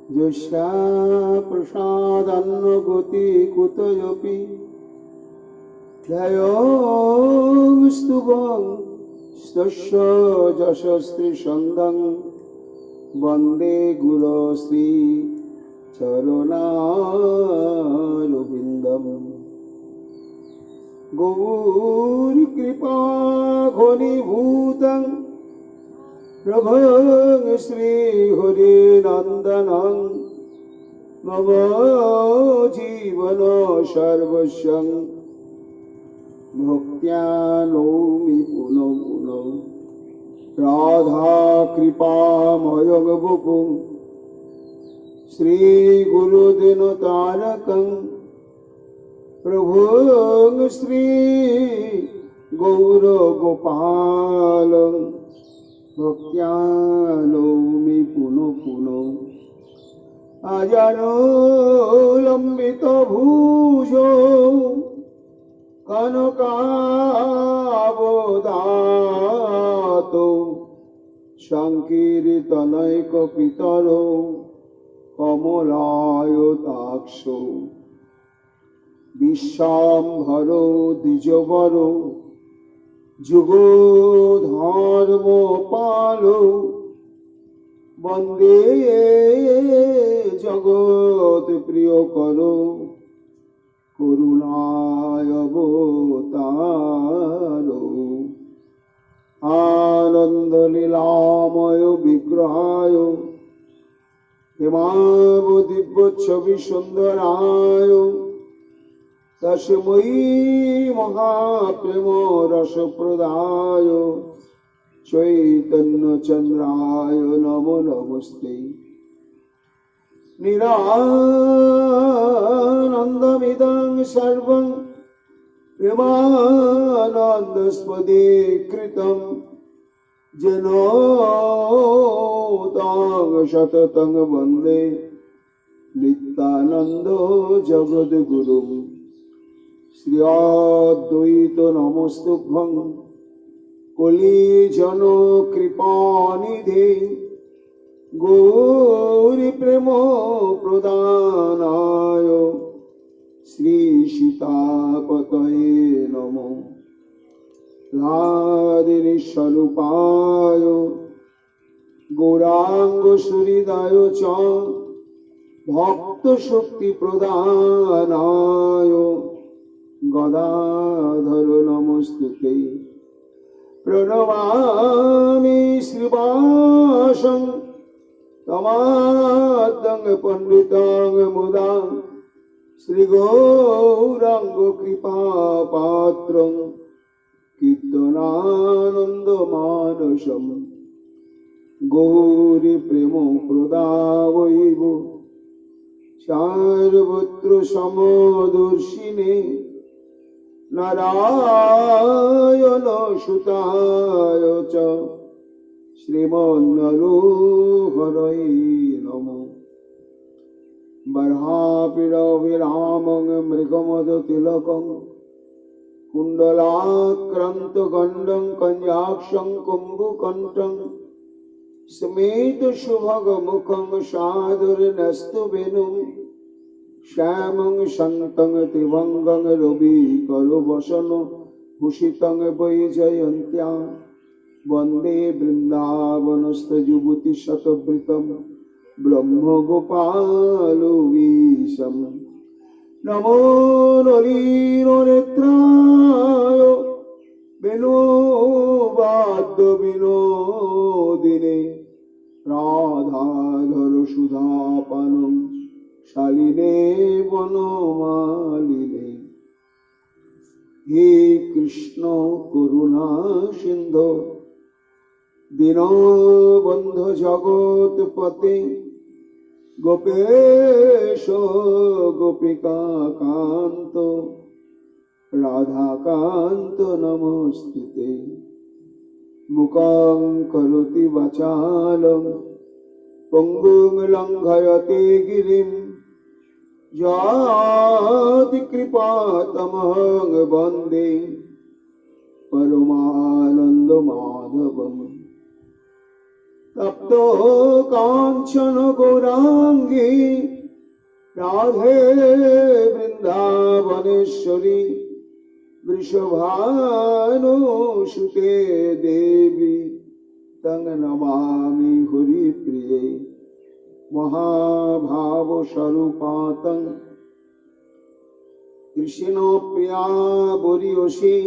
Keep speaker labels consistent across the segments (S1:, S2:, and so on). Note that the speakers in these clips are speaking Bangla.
S1: যস্যা প্রসাদান্নগতি কুতয়পি ধ্যায়ং স্তুবং স্তস্য যশস্ত্রী সন্দং বন্দে গুরু শ্রী চরণারবিন্দম। গৌরী কৃপা ঘনীভূতং প্রভং শ্রী হরি নন্দনং মম জীবন সর্বস্বং ভক্ত্যা নৌমি পুনঃ পুনঃ। রাধা কৃপাময়ং বপুং শ্রী গুরুদিন তারকং প্রভুং শ্রী গৌর গোপালং ভক্ত্যা নৌমি পুনঃ পুনঃ। আজানুলম্বিত ভুজো কনকাবদাতো সংকীর্তনৈক পিতরো কমলায়তাক্ষো বিশ্বম্ভরো দ্বিজবরো যুগো ধর্ম পালো বন্দে জগৎ প্রিয় করো করুণায় অবতারো। আনন্দ লীলাময় বিগ্রহায় হেমাব দিব্য ছবি সুন্দরায় তস্मै মহাপ্রেম রস প্রদায় চৈতন্য চন্দ্রায় নমো নমস্তে। নিরানন্দমিদং সর্বং প্রেমানন্দস্পদে কৃতং যেন তং সততং বন্দে নিত্যানন্দ জগদ্গুরুং। শ্রী অদ্বৈত নমস্তুভ্যং কলিজন কৃপানিধে গৌরী প্রেম প্রদানায় শ্রী সীতাপতয়ে নমঃ। রাধিনী স্বরূপায় গৌরাঙ্গ সুহৃদায় চ ভক্ত শক্তি প্রদানায় গদাধর নমস্তুতে। প্রণমামি শ্রীবাসং তমাদ্যং পণ্ডিতং মুদা শ্রী গৌরাঙ্গ কৃপা পাত্রং কীর্তনানন্দ মানসম। গৌরী প্রেম প্রদাবৈব সর্বত্র সমদর্শিনে নারায়ণ সুতায় চ শ্রীমন্নরোহরয়ে নমঃ। বর্হাপিরবিরামং মৃগমদ তিলকং কুণ্ডলাক্রান্ত গণ্ডং কঞ্জাক্ষং কুম্ভকণ্ঠং স্মেত শুভগ মুখং সাদুর্নস্তু বেনুং শ্যামং শান্তং তিভঙ্গং রবি করবসন ভূষিতং বৈজয়ন্ত্যা বন্দে বৃন্দাবনস্থ যুবতী শতবৃতম ব্রহ্ম গোপাল বিশম। নমো নলিননেত্রায় বেণুবাদ্য বিনোদিনে রাধাধর সুধাপানং শালিনে বনমালিনে। হে কৃষ্ণ করুণা সিন্ধু দীনবন্ধু জগৎপতে গোপেশ গোপিকা কান্ত রাধাকান্ত নমস্তুতে। মুখং করোতি বাচালং পঙ্গুং লঙ্ঘয়তে গিরিম যাতি কৃপা তমহং বন্দে পরমানন্দ মাধবম। তপ্ত কাঞ্চন গৌরাঙ্গ গৌরাঙ্গী রাধে বৃন্দাবনেশ্বরী বৃষভানুসুতে দেবী তং নমামি হরিপ্রিয়ে মহাভাবস্বরূপাতং কৃষ্ণপ্রিয়া বরিয়সী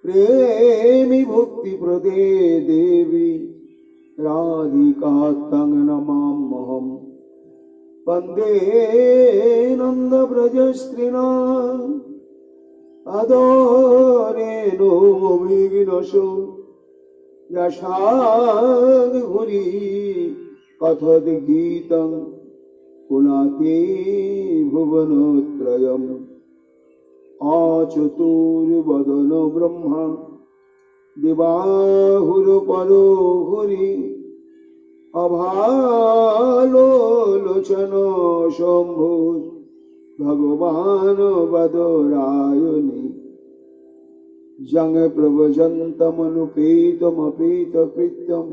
S1: প্রেমী ভক্তিপ্রদে দেবী রাধিকা তং নমাম্যহম বন্দে নন্দব্রজস্ত্রীণাং আদরেণ বিঘ্নসো যশাং ঘুরি কথদ গীতং পুনাতি ভুবনত্রয়ম অচতুর্বদন ব্রহ্মা দিবাহুর পরো ঘুরি অভালোচন শম্ভু ভগবান বদরায়ণী জং প্রভজন্তমনুপেতমপেত কৃত্যম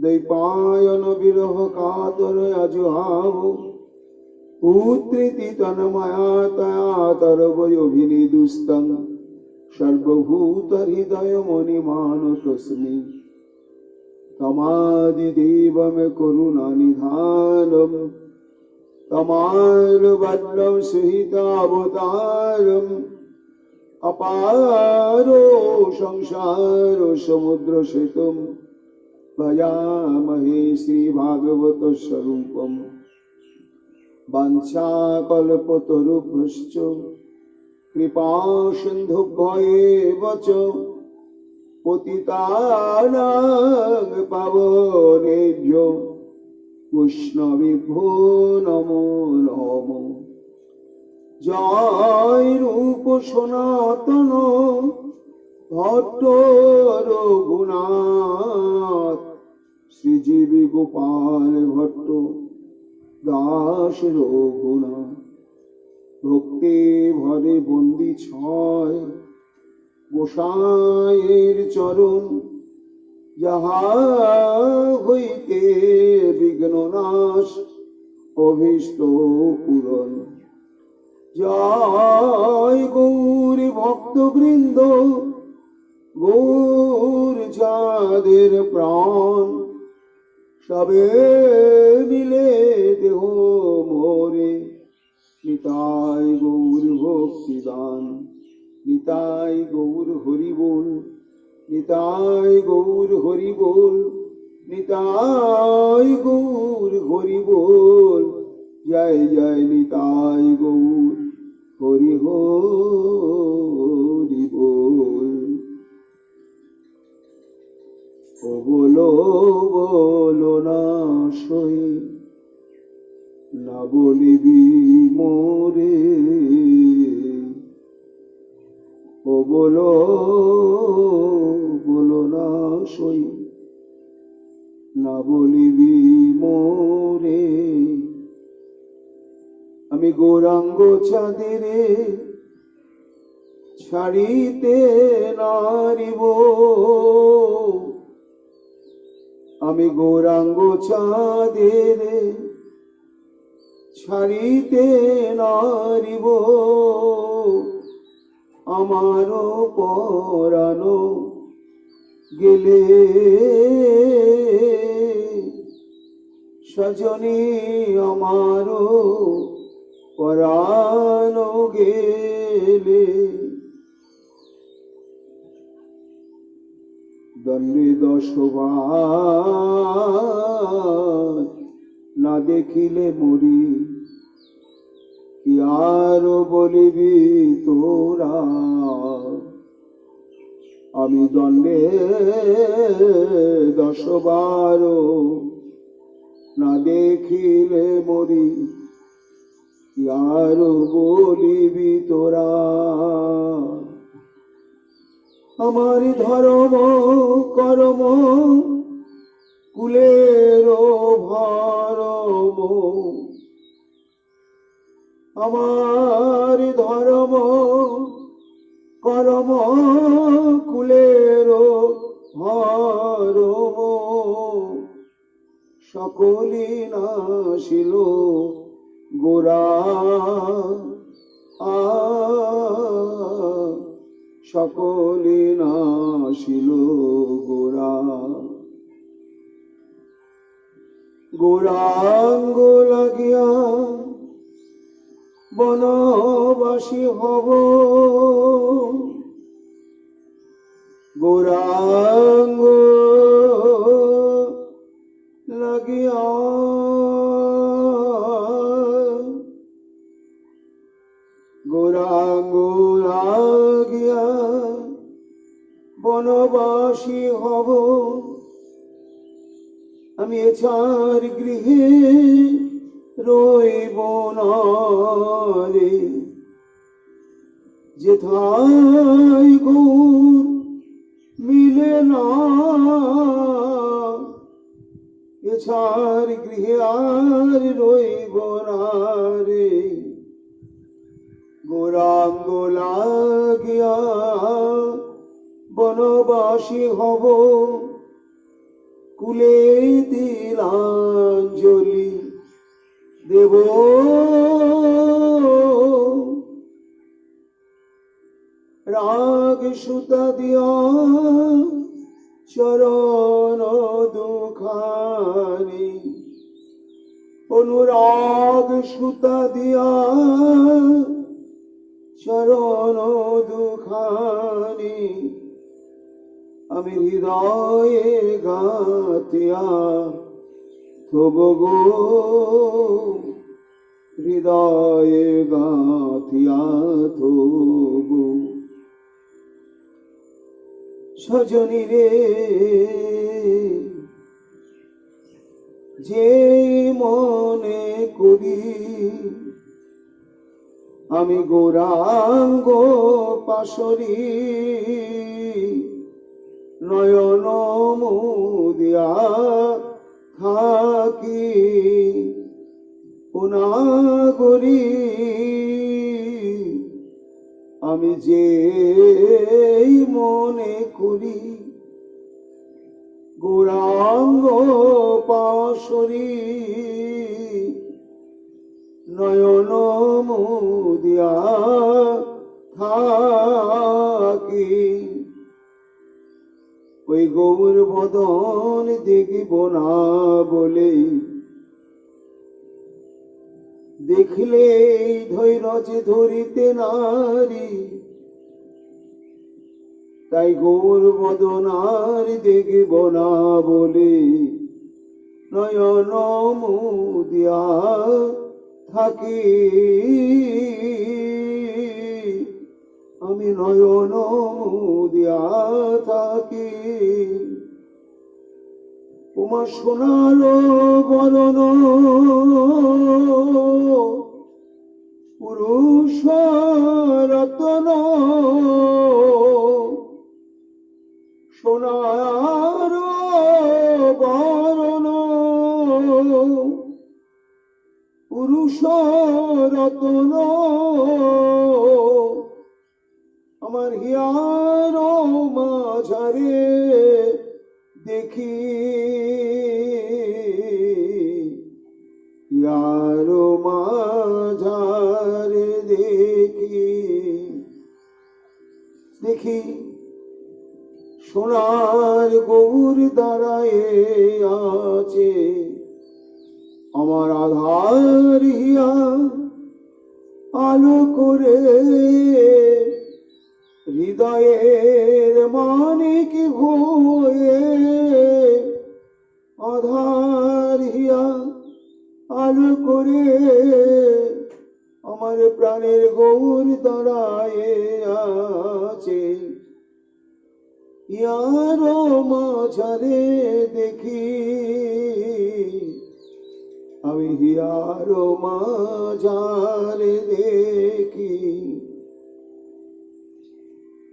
S1: দৈপায়ন বিরহ কাতর অজুহাব পুত্রিতি তন্ময়া তয়া তরবয়োভিনিদুস্তং সর্বভূত হৃদয় মণিমান তস্মি তমাদিদেবম করুণানিধানম তমার বল্লভ সুহিতাবতারম অপারো সংসার সমুদ্র সেতুম ভজামহে শ্রীভাগবত স্বরূপম বাঞ্ছাকল্পতরুভ্যশ্চ কৃপা সিন্ধুভ্যেব চ পতিতানাং পাবনেভ্যো বৈষ্ণবেভ্যো নমো নমো। জয় রূপ সনাতন ভট্ট রঘুনাথ শ্রীজীবী গোপাল ভট্ট দাস রঘুনাথ ভক্তি ভরে বন্দি ছয় গোসাইয়ের চরণ যাহা হইতে বিঘ্ন নাশ অভীষ্ট পূরণ। জয় গৌরী ভক্তবৃন্দ গৌর যাদের প্রাণ সবে মিলে দেহ মোরে নিতাই গৌর ভক্তিদান নিতাই গৌর হরি বল নিতাই গৌর হরি বল নিতাই গৌর হরি বল জয় জয় নিতাই গৌর হরি হরি বল। ও বলো বলো না সই না বলিবি মোরে ও বলো বলো না সই না বলিবি মোরে। আমি গৌরাঙ্গ চাঁদের ছাড়িতে নারিব আমি গৌরাঙ্গ চাঁদের ছাড়িতে নারিব আমারও পরানো গেলে সজনী আমারও পরানো গেলে। দণ্ডে 10 বার না দেখিলে মরি কি আরো বলিবি তোরা। আমি দণ্ডে 10 বার না দেখিলে মরি কি আরো বলিবি তোরা। আমার ধর্ম কর্ম কুলের ভরম আমার ধর্ম কর্ম কুলের ভরম সকলি নাশিল গোরা সকলি নাশিল গোরা গৌরাঙ্গ লাগিয়া বনবাসী হব গৌরাঙ্গ লাগিয়া গৌরাঙ্গ লাগিয়া বনবাসী হব আমি এছার গৃহে রইব না রে যেথায় গৌর মিলে না এছার গৃহে আর রইব না রে গৌরাঙ্গ লাগিয়া বনবাসী হব কুলে তিলাঞ্জলি দেব রাগ সুতা দিয়া চরণ দুখানি অনুরাগ সুতা দিয়া চরণ দুখানি আমি হৃদয়ে গাতিয়া থব গো হৃদয়ে গাতিয়া থব সজনী রে যে মনে করি আমি গৌরাঙ্গ পাশরি নয়ন মুদিয়া থাকি পুনাগরি আমি যে মনে করি গৌরাঙ্গ পাশরি নয়ন মুদিয়া থাকি ওই গৌর বদন দেখিব না বলে দেখলে ধৈর্য ধরিতে নারী তাই গৌর বদন আর দেখিব না বলে নয়ন মুদিয়া থাকি আমি নয়ন মুদিয়া থাকি উমা সোনার বরণ পুরুষ রতন সোনার বরণ পুরুষ রতন আমার হিয়ার মাঝারে দেখি হিয়ার মাঝারে দেখি দেখি সোনার গৌর দাঁড়ায় আছে আমার আধার হিয়া আলো করে হৃদয়ের মানিক হয়ে আধার হিয়া আলো করে আমার প্রাণের গৌর দাঁড়ায় আছে ইয়ার মাঝারে দেখি আমি হিয়ার মাঝারে দেখি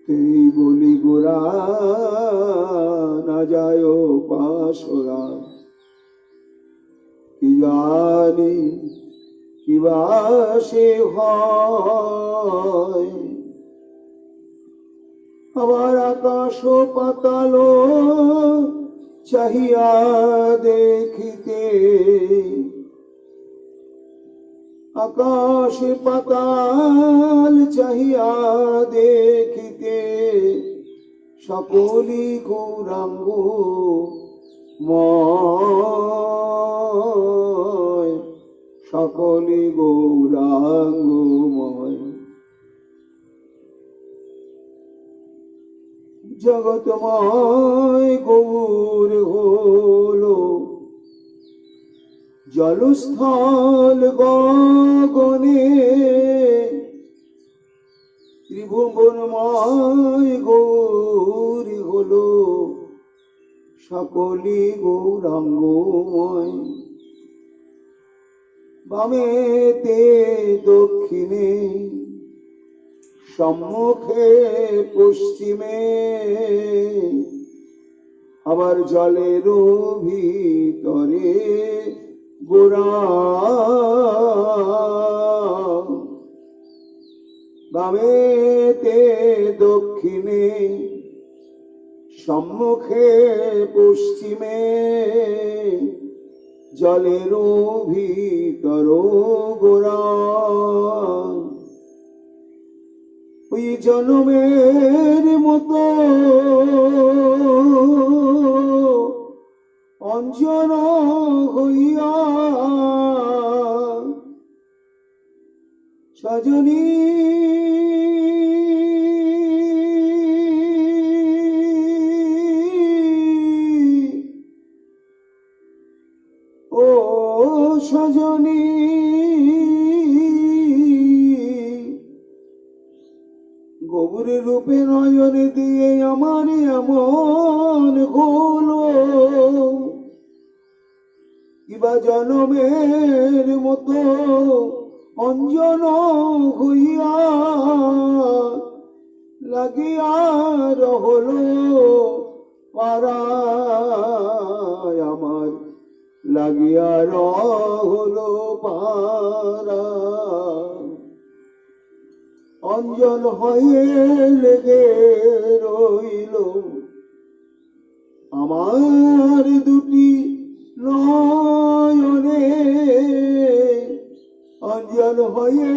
S1: তুই বলি গোরা না যায় পাশরা কি জানি কিবা সে হয় আবার আকাশ পাতাল চাহিয়া দেখিতে আকাশ পাতাল চাহিয়া দেখিতে সকলি গৌরাঙ্গ ময় সকলি গৌরাঙ্গময় জগতময় গৌর হলো জলস্থল গগনে ত্রিভুবনময় গৌর হলো সকলি গৌরাঙ্গময় বামেতে দক্ষিণে সম্মুখে পশ্চিমে আবার জলের ভিতরে গোরা বামেতে দক্ষিণে সম্মুখে পশ্চিমে জলের ভিতর গোরা ওই জনমের মতো অঞ্জন হইয়া সজনী ও সজনী গৌর রূপে নয়ন দিয়ে আমার এমন হলো কিবা জনমের মতো অঞ্জন হইয়া লাগিয়া রহলো পারায় আমার লাগিয়া রহলো পারা অঞ্জন হয়ে লেগে রইল আমার দুটি নয়নে অঞ্জন হয়ে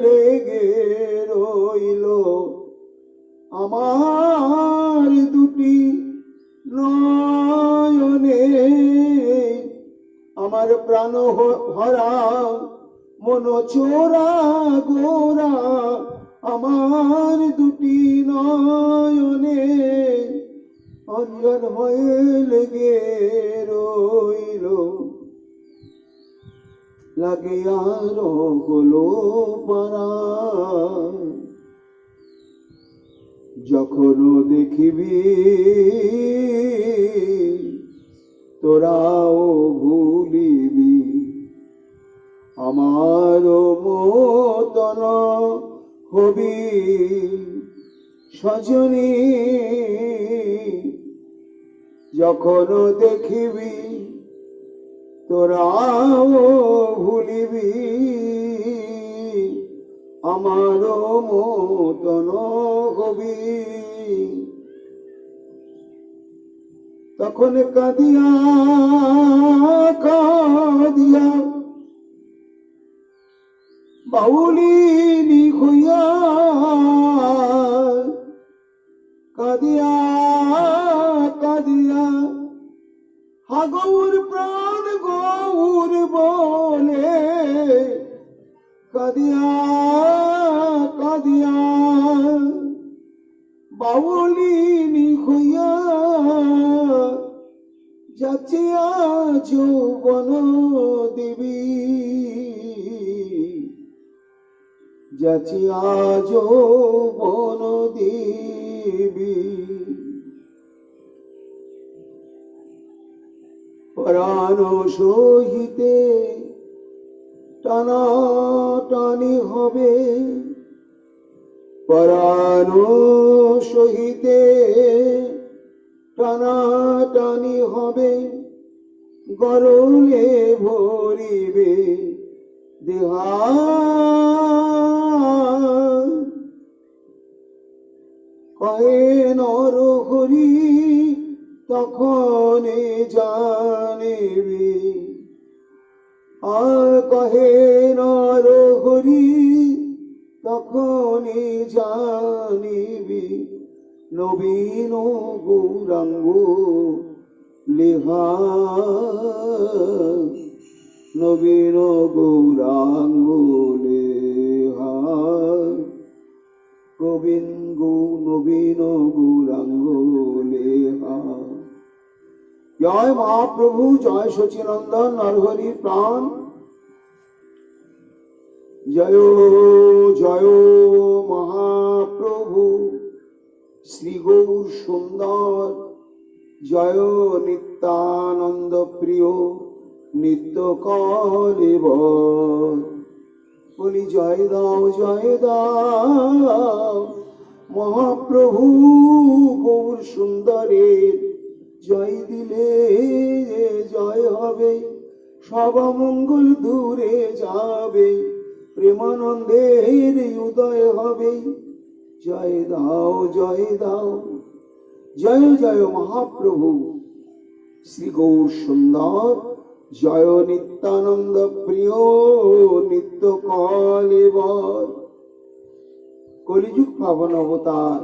S1: লেগে রইল আমার দুটি নয়নে আমার প্রাণ ভরা মন চোরা গোরা আমার দুটি নয়নে অঞ্জন হয়ে লেগে রইল লাগিয়া রহলো পারা যখন দেখিবি তোরাও ভুলিবি আমার মতন হবি সজনী যখন দেখিবি তোরাও ভুলিবি আমার মতন হবি তখন কাঁদিয়া কাঁদিয়া বাউলিনি হইয়া কাঁদিয়া কাঁদিয়া হাগৌর প্রাণ গৌর বলে কাঁদিয়া কাঁদিয়া বাউলিনি হইয়া যাচিয়া যৌবন দেবী যাচিয়া যৌবন দেবী প্রাণ সহিতে টানা টানি হবে প্রাণ সহিতে টানা টানি হবে গরলে ভরিবে দেহা কহে নর হরি তখন জানিবি। আর কহে নর হরি, তখন জানিবি। নবীন গৌরাঙ্গ লেহা, নবীন গৌরাঙ্গ লেহা, গোবিন্দ নবীন গৌরাঙ্গ লেহা। জয় মহাপ্রভু, জয় সচিনন্দন নরহরির প্রাণ। জয় জয় মহাপ্রভু শ্রী গৌর সুন্দর, জয় নিত্যানন্দ প্রিয় নিত্য কলেবর। বলি জয় দাও মহাপ্রভু গৌর সুন্দরের জয় দিলে জয় হবে, সব মঙ্গল দূরে যাবে, প্রেমানন্দের উদয় হবে। জয় দাও জয় জয় মহাপ্রভু শ্রী গৌর সুন্দর, জয় নিত্যানন্দ প্রিয় নিত্য কলেবর। কলিযুগ পাবন অবতার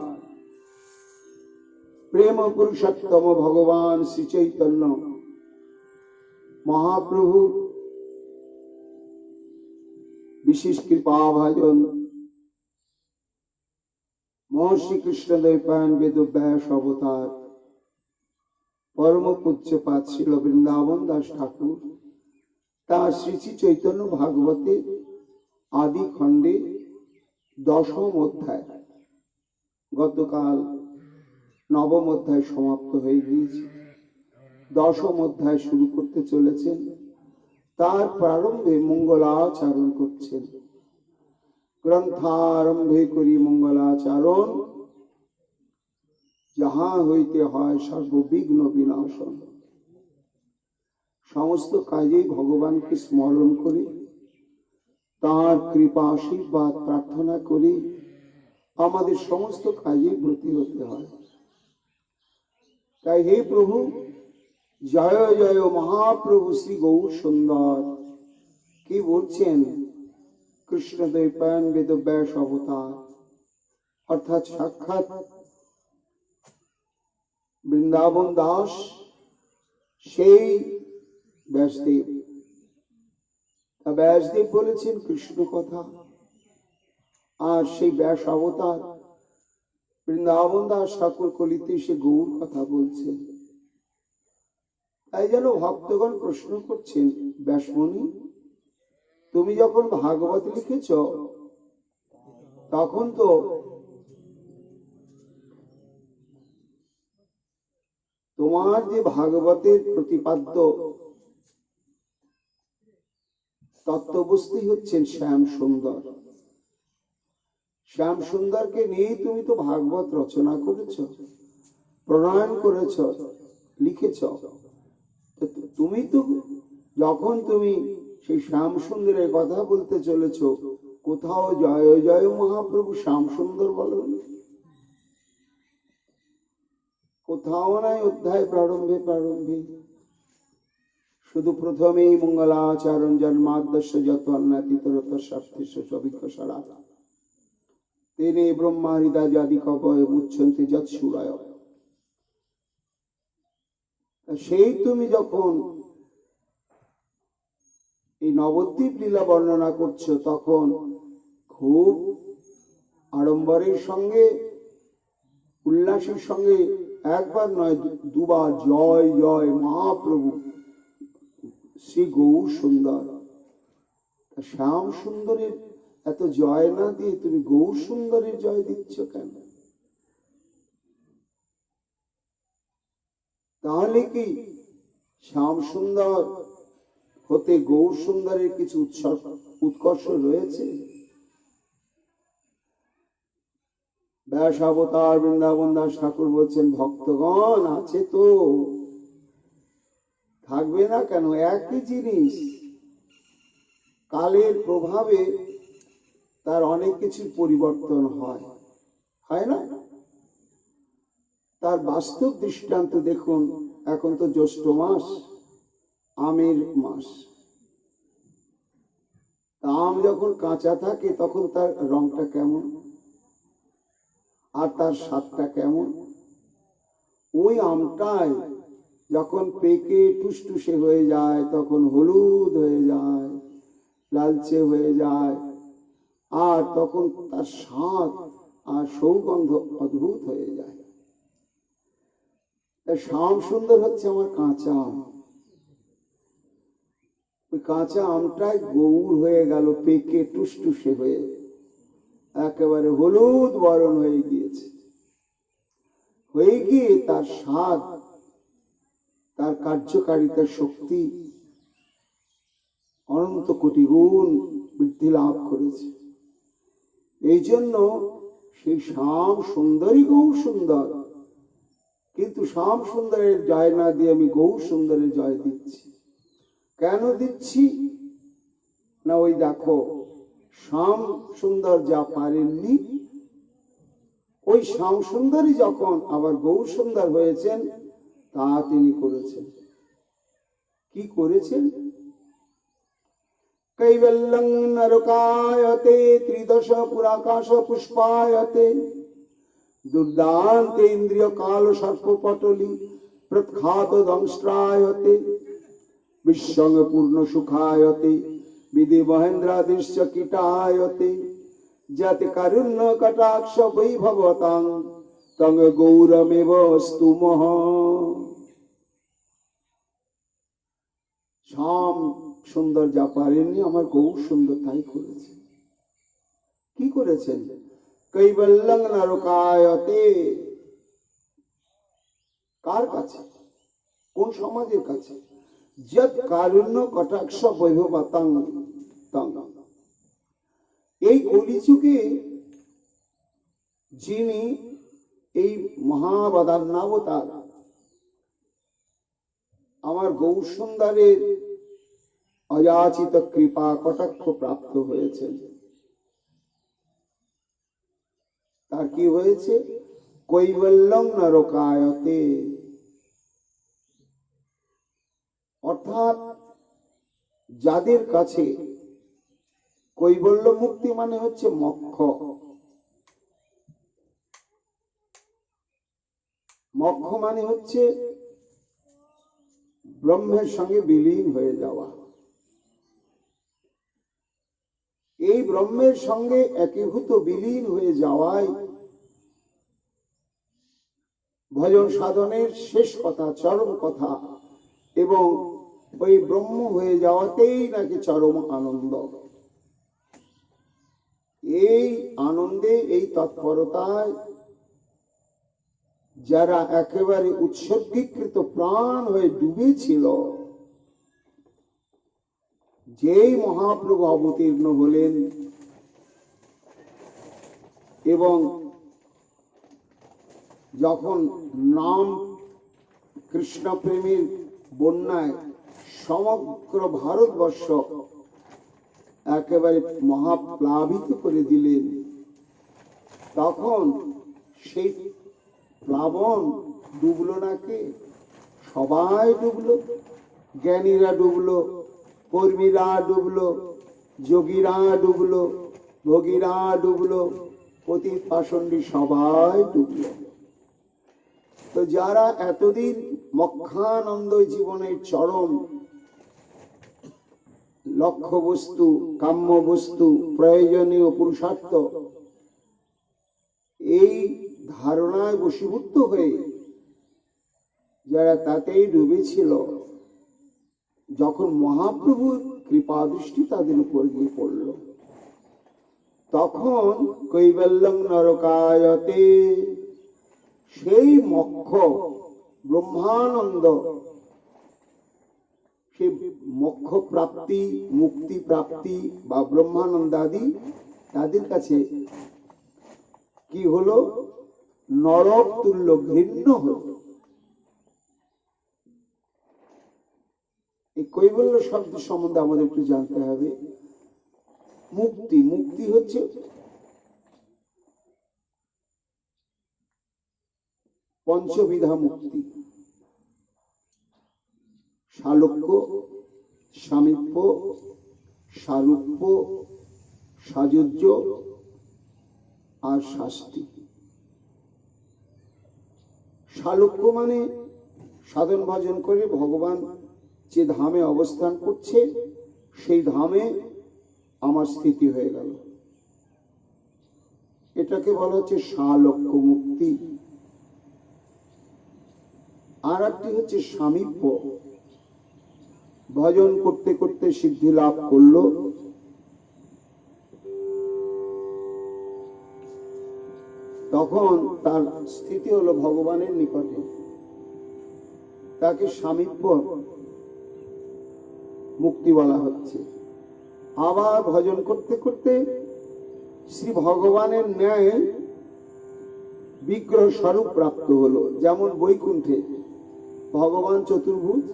S1: প্রেম পুরুষোত্তম ভগবান শ্রী চৈতন্য মহাপ্রভু বিশেষ কৃপা ভাজন মহর্ষি কৃষ্ণদ্বৈপায়ন বেদব্যাস অবতার পরম পূজ্যপাদ ছিল বৃন্দাবন দাস ঠাকুর তার শ্রী শ্রী চৈতন্য ভাগবতে আদি খণ্ডে দশম অধ্যায়, গতকাল নবম অধ্যায় সমাপ্ত হয়ে গিয়েছে, দশম অধ্যায় শুরু করতে চলেছেন। তার প্রারম্ভে মঙ্গলাচরণ করছেন। গ্রন্থারম্ভে করি মঙ্গলাচরণ, যাহা হইতে হয় সর্ববিঘ্ন বিনাশন। সমস্ত কাজে ভগবানকে স্মরণ করে তাঁর কৃপা আশীর্বাদ প্রার্থনা করে আমাদের সমস্ত কাজে ব্রতী হতে হয়। তাই হে প্রভু, জয় জয় মহাপ্রভু শ্রী গৌর সুন্দর। কি বলছেন? কৃষ্ণদ্বৈপায়ন বেদব্যাস অবতার, অর্থাৎ সাক্ষাৎ বৃন্দাবন দাস, সেই ব্যাসদেব। ব্যাসদেব বলেছেন কৃষ্ণ কথা, আর সেই ব্যাস অবতার বৃন্দাবন দাস ঠাকুর কলিতে সে গৌর কথা বলছেন। তাই যেন ভক্তগণ প্রশ্ন করছেন, ব্যাসমণি তুমি যখন ভাগবত লিখেছ তখন তো তোমার যে ভাগবতের প্রতিপাদ্য তত্ত্ববস্তু হচ্ছেন শ্যাম সুন্দর। শ্যাম সুন্দরকে নিয়ে তুমি তো ভাগবত রচনা করেছ, প্রণয়ন করেছ, লিখেছ। তুমি তো যখন তুমি সেই শ্যাম সুন্দরের কথা বলতে চলেছ, কোথাও জয় জয় মহাপ্রভু শ্যাম সুন্দর বলো, কোথাও নাই অধ্যায় প্রারম্ভে শুধু প্রথমেই মঙ্গলাচরণ জন্মাদ্যস্য যত অন্যাতিতরত স্বার্থস্য সবিকসারা তেনে ব্রহ্মা হৃদয় জাদি কবয় মুচ্ছন্তি যৎসুরায়। সেই তুমি যখন এই নবদ্বীপ লীলা বর্ণনা করছো, তখন খুব আড়ম্বরের সঙ্গে উল্লাসের সঙ্গে একবার নয় দুবার জয় জয় মহাপ্রভু শ্রী গৌর সুন্দর। শ্যাম সুন্দরের এত জয় না দিয়ে তুমি গৌর সুন্দরের জয় দিচ্ছ কেন? তাহলে কি শ্যাম সুন্দর হতে গৌর সুন্দরের কিছু উৎকর্ষ রয়েছে? ব্যাস অবতার বৃন্দাবন দাস ঠাকুর বলছেন, ভক্তগণ আছে তো, থাকবে না কেন? একই জিনিস কালের প্রভাবে তার অনেক কিছু পরিবর্তন হয়, হয় না? তার বাস্তব দৃষ্টান্ত দেখুন। এখন তো জ্যৈষ্ঠ মাস, আমের মাস। আম যখন কাঁচা থাকে তখন তার রংটা কেমন আর তার স্বাদটা কেমন। ওই আমটাই যখন পেকে টুসটুসে হয়ে যায়, তখন হলুদ হয়ে যায়, লালচে হয়ে যায়, আর তখন তার স্বাদ আর সৌগন্ধ অদ্ভুত হয়ে যায়। শ্যাম সুন্দর হচ্ছে আমার কাঁচা আম। ওই কাঁচা আমটাই গৌর হয়ে গেল, পেকে টুসটুসে হয়ে একেবারে হলুদ বরণ হয়ে গিয়েছে। হয়ে গিয়ে তার স্বাদ, তার কার্যকারিতার শক্তি অনন্ত কোটি গুণ বৃদ্ধি লাভ করেছে। এই জন্য সেই শ্যাম সুন্দরী গৌর সুন্দর, কিন্তু শ্যাম সুন্দরের জয় না দিয়ে আমি গৌর সুন্দরের জয় দিচ্ছি। কেন দিচ্ছি না, ওই দেখো শ্যাম সুন্দর যা পারেননি, ওই শ্যাম সুন্দরী যখন আবার গৌর সুন্দর হয়েছেন, তা তিনি করেছেন। কি করেছেন? কৈবল্যং নরকায়তে ত্রিদশ পুরাকাশ পুষ্পায়তে দুর্দান্তে ইন্দ্রিয় কাল সর্প পটলি প্রখ্যাত দংষ্ট্রায়তে বিশ্বঙ্গ পূর্ণ সুখায়তে বিধি মহেন্দ্রাদিশ্চ কীটায়তে যত কারুণ্য কটাক্ষ বৈভবতাং তং গৌরমেব স্তুমঃ। শ্যাম সুন্দর যা পারেননি, আমার গৌর সুন্দর তাই করেছে। কি করেছেন? কৈবল্যং নরকায়তে। কার কাছে? কোন সমাজের কাছে? যত কারুণ্য কটাক্ষ বৈভবতাং তং। এই কলিযুগে যিনি এই মহাবদান্যাবতার আমার গৌর সুন্দরের অযাচিত কৃপা কটাক্ষ প্রাপ্ত হয়েছেন, তার কি হয়েছে? কৈবল্যং নরকায়তে। অর্থাৎ যাদের কাছে কৈবল্য মুক্তি মানে হচ্ছে মোক্ষ। মোক্ষ মানে হচ্ছে ব্রহ্মের সঙ্গে বিলীন হয়ে যাওয়া। এই ব্রহ্মের সঙ্গে একীভূত বিলীন হয়ে যাওয়ায় ভজন সাধনের শেষ কথা, চরম কথা, এবং ওই ব্রহ্ম হয়ে যাওয়াতেই নাকি চরম আনন্দ। এই আনন্দে, এই তৎপরতায় যারা একেবারে উৎসর্গীকৃত প্রাণ হয়ে ডুবেছিল, যেই মহাপ্রভু অবতীর্ণ হলেন এবং যখন নাম কৃষ্ণ প্রেমের বন্যায় সমগ্র ভারতবর্ষ একেবারে মহাপ্লাবিত করে দিলেন, তখন সেই প্লাবন ডুবলো নাকি? সবাই ডুবলো। জ্ঞানীরা ডুবলো, কর্মীরা ডুবলো, যোগীরা ডুবলো, ভোগীরা ডুবলো, পতিত পাষণ্ডী সবাই ডুবলো। তো যারা এতদিন মোক্ষানন্দ জীবনের চরম লক্ষ্য বস্তু, কাম্য বস্তু, প্রয়োজনীয় পুরুষার্থ, এই ধারণায় বশীভূত হয়ে যারা তাতেই ডুবেছিল, যখন মহাপ্রভুর কৃপা দৃষ্টি তাদের উপর গিয়ে পড়ল, তখন কৈবল্যং নরকায়তে, সেই মোক্ষ ব্রহ্মানন্দ, সেই মোক্ষ প্রাপ্তি, মুক্তি প্রাপ্তি বা ব্রহ্মানন্দাদি তাদের কাছে কি হলো? নরক তুল্য ঘৃণ্য হলো। এই কৈবল্য শব্দ সম্বন্ধে আমাদের একটু জানতে হবে। মুক্তি, মুক্তি হচ্ছে পঞ্চবিধা মুক্তি: সালোক্য, সামীপ্য, সারূপ্য, সাযুজ্য আর শাস্তি। সালোক্য মানে সাধন ভজন করে ভগবান যে ধামে অবস্থান করছে সেই ধামে আমার স্থিতি হয়ে গেল, এটাকে বলা হচ্ছে সালোক্য মুক্তি। আর একটি হচ্ছে সামীপ্য, ভজন করতে করতে সিদ্ধি লাভ করলো, তখন তার স্থিতি হলো ভগবানের নিকটে, তাকে সামীপ্য মুক্তি বলা হচ্ছে। আবার ভজন করতে করতে শ্রী ভগবানের ন্যায় বিগ্রহ স্বরূপ প্রাপ্ত হলো। যেমন বৈকুণ্ঠে ভগবান চতুর্ভুজ,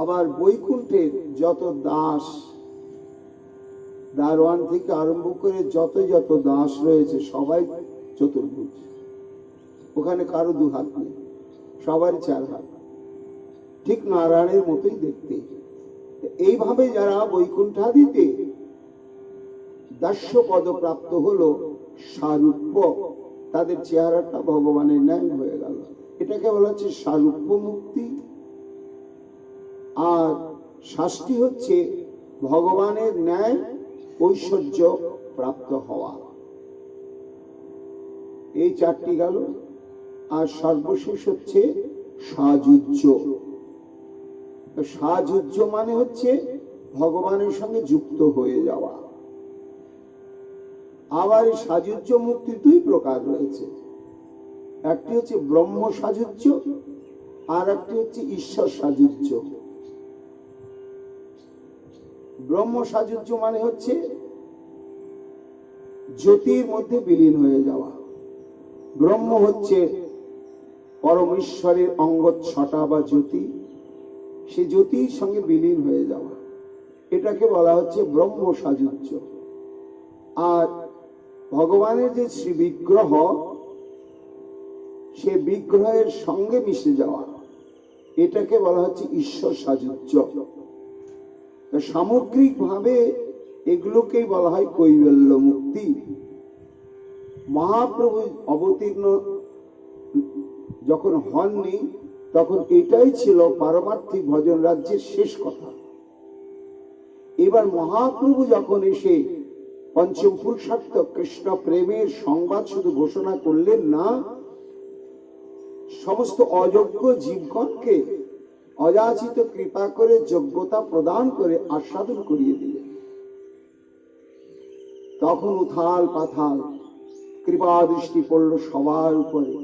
S1: আবার বৈকুণ্ঠের যত দাস, দারোয়ান থেকে আরম্ভ করে যত যত দাস রয়েছে সবাই চতুর্ভুজ। ওখানে কারো দু হাত নেই, সবার চার হাত, ঠিক নারায়ণের মতোই দেখতে। এইভাবে যারা বৈকুণ্ঠাদিতে দাস্য পদ প্রাপ্ত হলো সারূপ্য, তাদের চেহারাটা ভগবানের ন্যায় হয়ে গেল, এটাকে বলা হচ্ছে সারূপ্য মুক্তি। আর শাস্তি হচ্ছে ভগবানের ন্যায় ঐশ্বর্য প্রাপ্ত হওয়া। এই চারটি গেল। আর সর্বশেষ হচ্ছে সাযুজ্য। সাযুজ্য মানে হচ্ছে ভগবানের সঙ্গে যুক্ত হয়ে যাওয়া। আবার এই সাযুজ্য মুক্তি দুই প্রকার রয়েছে, একটি হচ্ছে ব্রহ্ম সাযুজ্য, আর একটি হচ্ছে ঈশ্বর সাযুজ্য। ব্রহ্ম সাযুজ্য মানে হচ্ছে জ্যোতির মধ্যে বিলীন হয়ে যাওয়া। ব্রহ্ম হচ্ছে পরমেশ্বরের অঙ্গ ছটা বা জ্যোতি, সে জ্যোতির সঙ্গে বিলীন হয়ে যাওয়া, এটাকে বলা হচ্ছে ব্রহ্ম সাযুজ্য। আর ভগবানের যে শ্রী বিগ্রহ, সে বিগ্রহের সঙ্গে মিশে যাওয়া, এটাকে বলা হচ্ছে ঈশ্বর সাযুজ্য। সামগ্রিক ভাবে এগুলোকেই বলা হয় কৈবল্য মুক্তি। মহাপ্রভু অবতীর্ণ যখন হননি তখন এটাই ছিল পারমার্থিক ভজন রাজ্যের শেষ কথা। এবার মহাপ্রভু যখন এসে পঞ্চম পুরুষার্থ কৃষ্ণ প্রেমের সংবাদ শুধু ঘোষণা করলেন না, সমস্ত অযোগ্য জীবগণকে অযাচিত কৃপা করে যোগ্যতা প্রদান করে আস্বাদন করিয়ে দিলেন। তখন উথাল পাথাল কৃপা দৃষ্টি পড়ল সবার উপরে।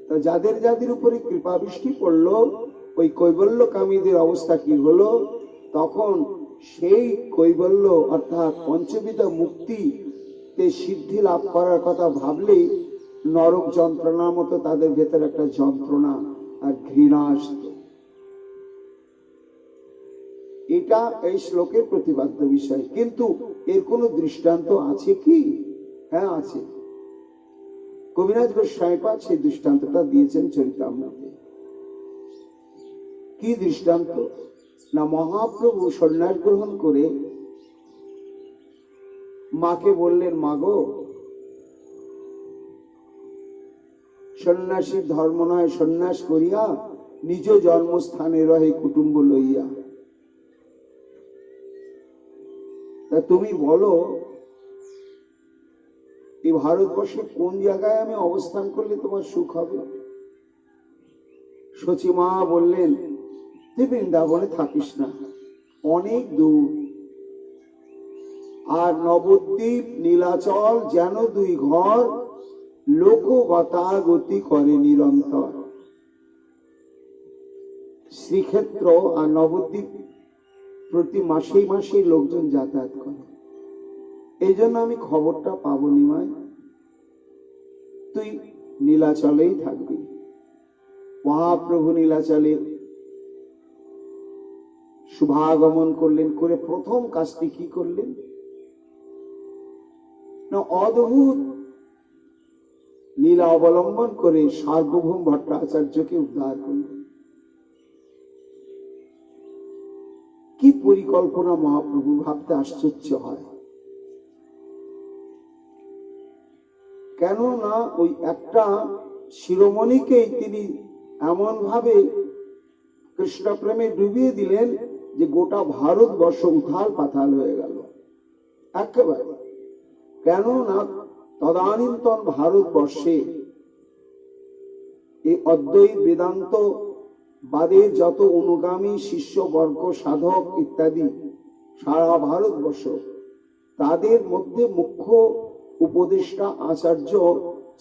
S1: তো যাদের যাদের উপরে কৃপা বৃষ্টি পড়লো, ওই কৈবল্যকামীদের অবস্থা কি হলো? তখন সেই কৈবল্য অর্থাৎ পঞ্চবিধা মুক্তিতে সিদ্ধি লাভ করার কথা ভাবলেই নরক যন্ত্রণার মতো তাদের ভেতরে একটা যন্ত্রণা আর ঘৃণা আসত। এটা এই শ্লোকের প্রতিপাদ্য বিষয়। কিন্তু এর কোনো দৃষ্টান্ত আছে কি? হ্যাঁ আছে। কবিরাজ গোস্বামীপাদ সেই দৃষ্টান্তটা দিয়েছেন চরিতামৃতে। কি দৃষ্টান্ত? না, মহাপ্রভু সন্ন্যাস গ্রহণ করে মাকে বললেন, মা গো, সন্ন্যাসীর ধর্ম নয় সন্ন্যাস করিয়া নিজ জন্মস্থানে রহে কুটুম্ব লইয়া। তা তুমি বলো, এই ভারতবর্ষে কোন জায়গায় আমি অবস্থান করলে তোমার সুখ হবে? সচি মা বললেন, তুই বৃন্দাবনে থাকিস না, অনেক দূর। আর নবদ্বীপ নীলাচল যেন দুই ঘর, লোক গতাগতি করে নিরন্তর। শ্রীক্ষেত্র আর নবদ্বীপ প্রতি মাসেই মাসেই লোকজন যাতায়াত করে। এই জন্য আমি খবরটা পাবো নিমাই, তুই নীলাচলেই থাকবি। মহাপ্রভু নীলাচলে শুভাগমন করলেন। করে প্রথম কাজটি কি করলেন? না, অদ্ভুত লীলা অবলম্বন করে সার্বভৌম ভট্টাচার্যকে উদ্ধার করলেন। কি পরিকল্পনা মহাপ্রভু, ভাবতে আশ্চর্য হয়। কেননা ওই একটা শিরোমণিকেই তিনি এমন ভাবে কৃষ্ণ প্রেমে ডুবিয়ে দিলেন যে গোটা ভারতবর্ষ উথাল পাথাল হয়ে গেল একেবারে। কেননা তদানীন্তন ভারতবর্ষে এই অদ্বৈত বেদান্ত বাদের যত অনুগামী শিষ্যবর্গ, সাধক ইত্যাদি সারা ভারতবর্ষ, তাদের মধ্যে মুখ্য উপদেষ্টা আচার্য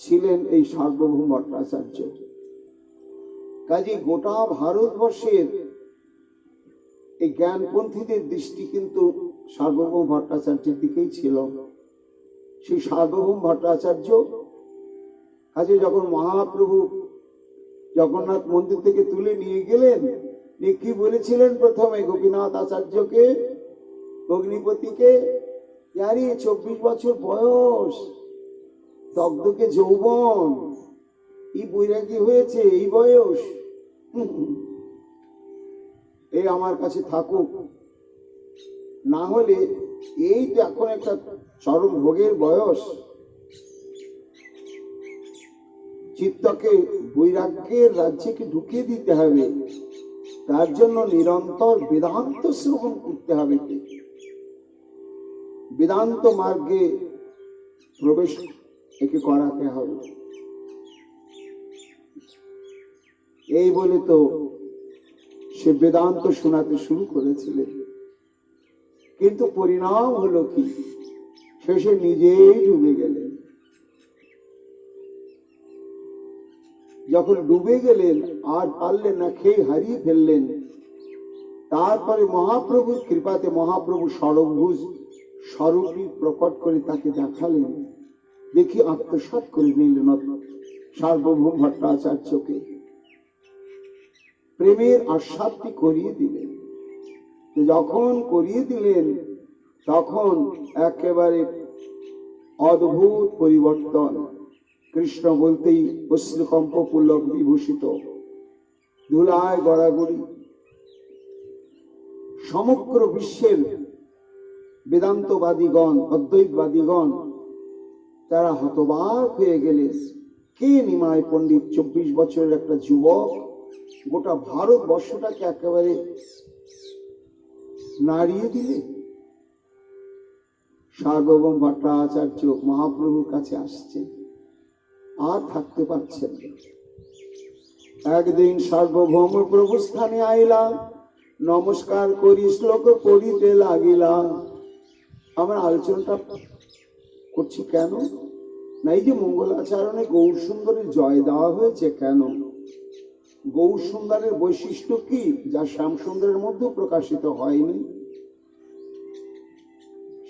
S1: ছিলেন এই সার্বভৌম ভট্টাচার্য। কাজে গোটা ভারতবর্ষের এই জ্ঞানপন্থীদের দৃষ্টি কিন্তু সার্বভৌম ভট্টাচার্যের দিকেই ছিল। সেই সার্বভৌম ভট্টাচার্য কাজে যখন মহাপ্রভু জগন্নাথ মন্দির থেকে তুলে নিয়ে গেলেন, কি বলেছিলেন প্রথমে গোপীনাথ আচার্যকে, অগ্নিপতিকে, আরে 24 বছর বয়স, দগ্ধকে যৌবন, এই বৈরাগী হয়েছে এই বয়স, এই আমার কাছে থাকুক, না হলে এই তো এখন একটা চরম ভোগের বয়স, চিত্তকে বৈরাগ্যের রাজ্যকে ঢুকিয়ে দিতে হবে, তার জন্য নিরন্তর বেদান্ত শ্রবণ করতে হবে, বেদান্ত মার্গে প্রবেশ একে করাতে হবে। এই বলে তো সে বেদান্ত শোনাতে শুরু করেছিলেন, কিন্তু পরিণাম হলো কি, শেষে নিজেই ডুবে গেলেন। যখন ডুবে গেলেন আর পারলেন না, খেয়ে হারিয়ে ফেললেন, তারপরে মহাপ্রভুর কৃপাতে মহাপ্রভু ষড়ভুজ স্বরূপী প্রকট করে তাকে দেখালেন, দেখি আত্মসাৎ করে নিলেন সার্বভৌম ভট্টাচার্যকে, প্রেমের আস্বাদটি করিয়ে দিলেন। যখন করিয়ে দিলেন তখন একেবারে অদ্ভুত পরিবর্তন। কৃষ্ণ বলতেই অশ্রুকম্প পুলক বিভূষিত, ধুলায় গড়াগড়ি। সমগ্র বিশ্বের বেদান্তবাদীগণ, অদ্বৈতবাদীগণ তারা হতবাক হয়ে গেলে, কে নিমায় পণ্ডিত 24 বছরের একটা যুবক গোটা ভারতবর্ষটাকে একেবারে নাড়িয়ে দিলে। সার্বভৌম ভট্টাচার্য মহাপ্রভুর কাছে আসছে, আর থাকতে পারছেন। একদিন সার্বভৌম প্রভু স্থানে আইলা, নমস্কার করি শ্লোক পড়িতে লাগিলা। আমরা আলোচনাটা করছি কেন না, এই যে মঙ্গলাচরণে গৌর সুন্দরের জয় দেওয়া হয়েছে, কেন গৌর সুন্দরের বৈশিষ্ট্য কি যা শ্যাম সুন্দরের মধ্যে প্রকাশিত হয়নি,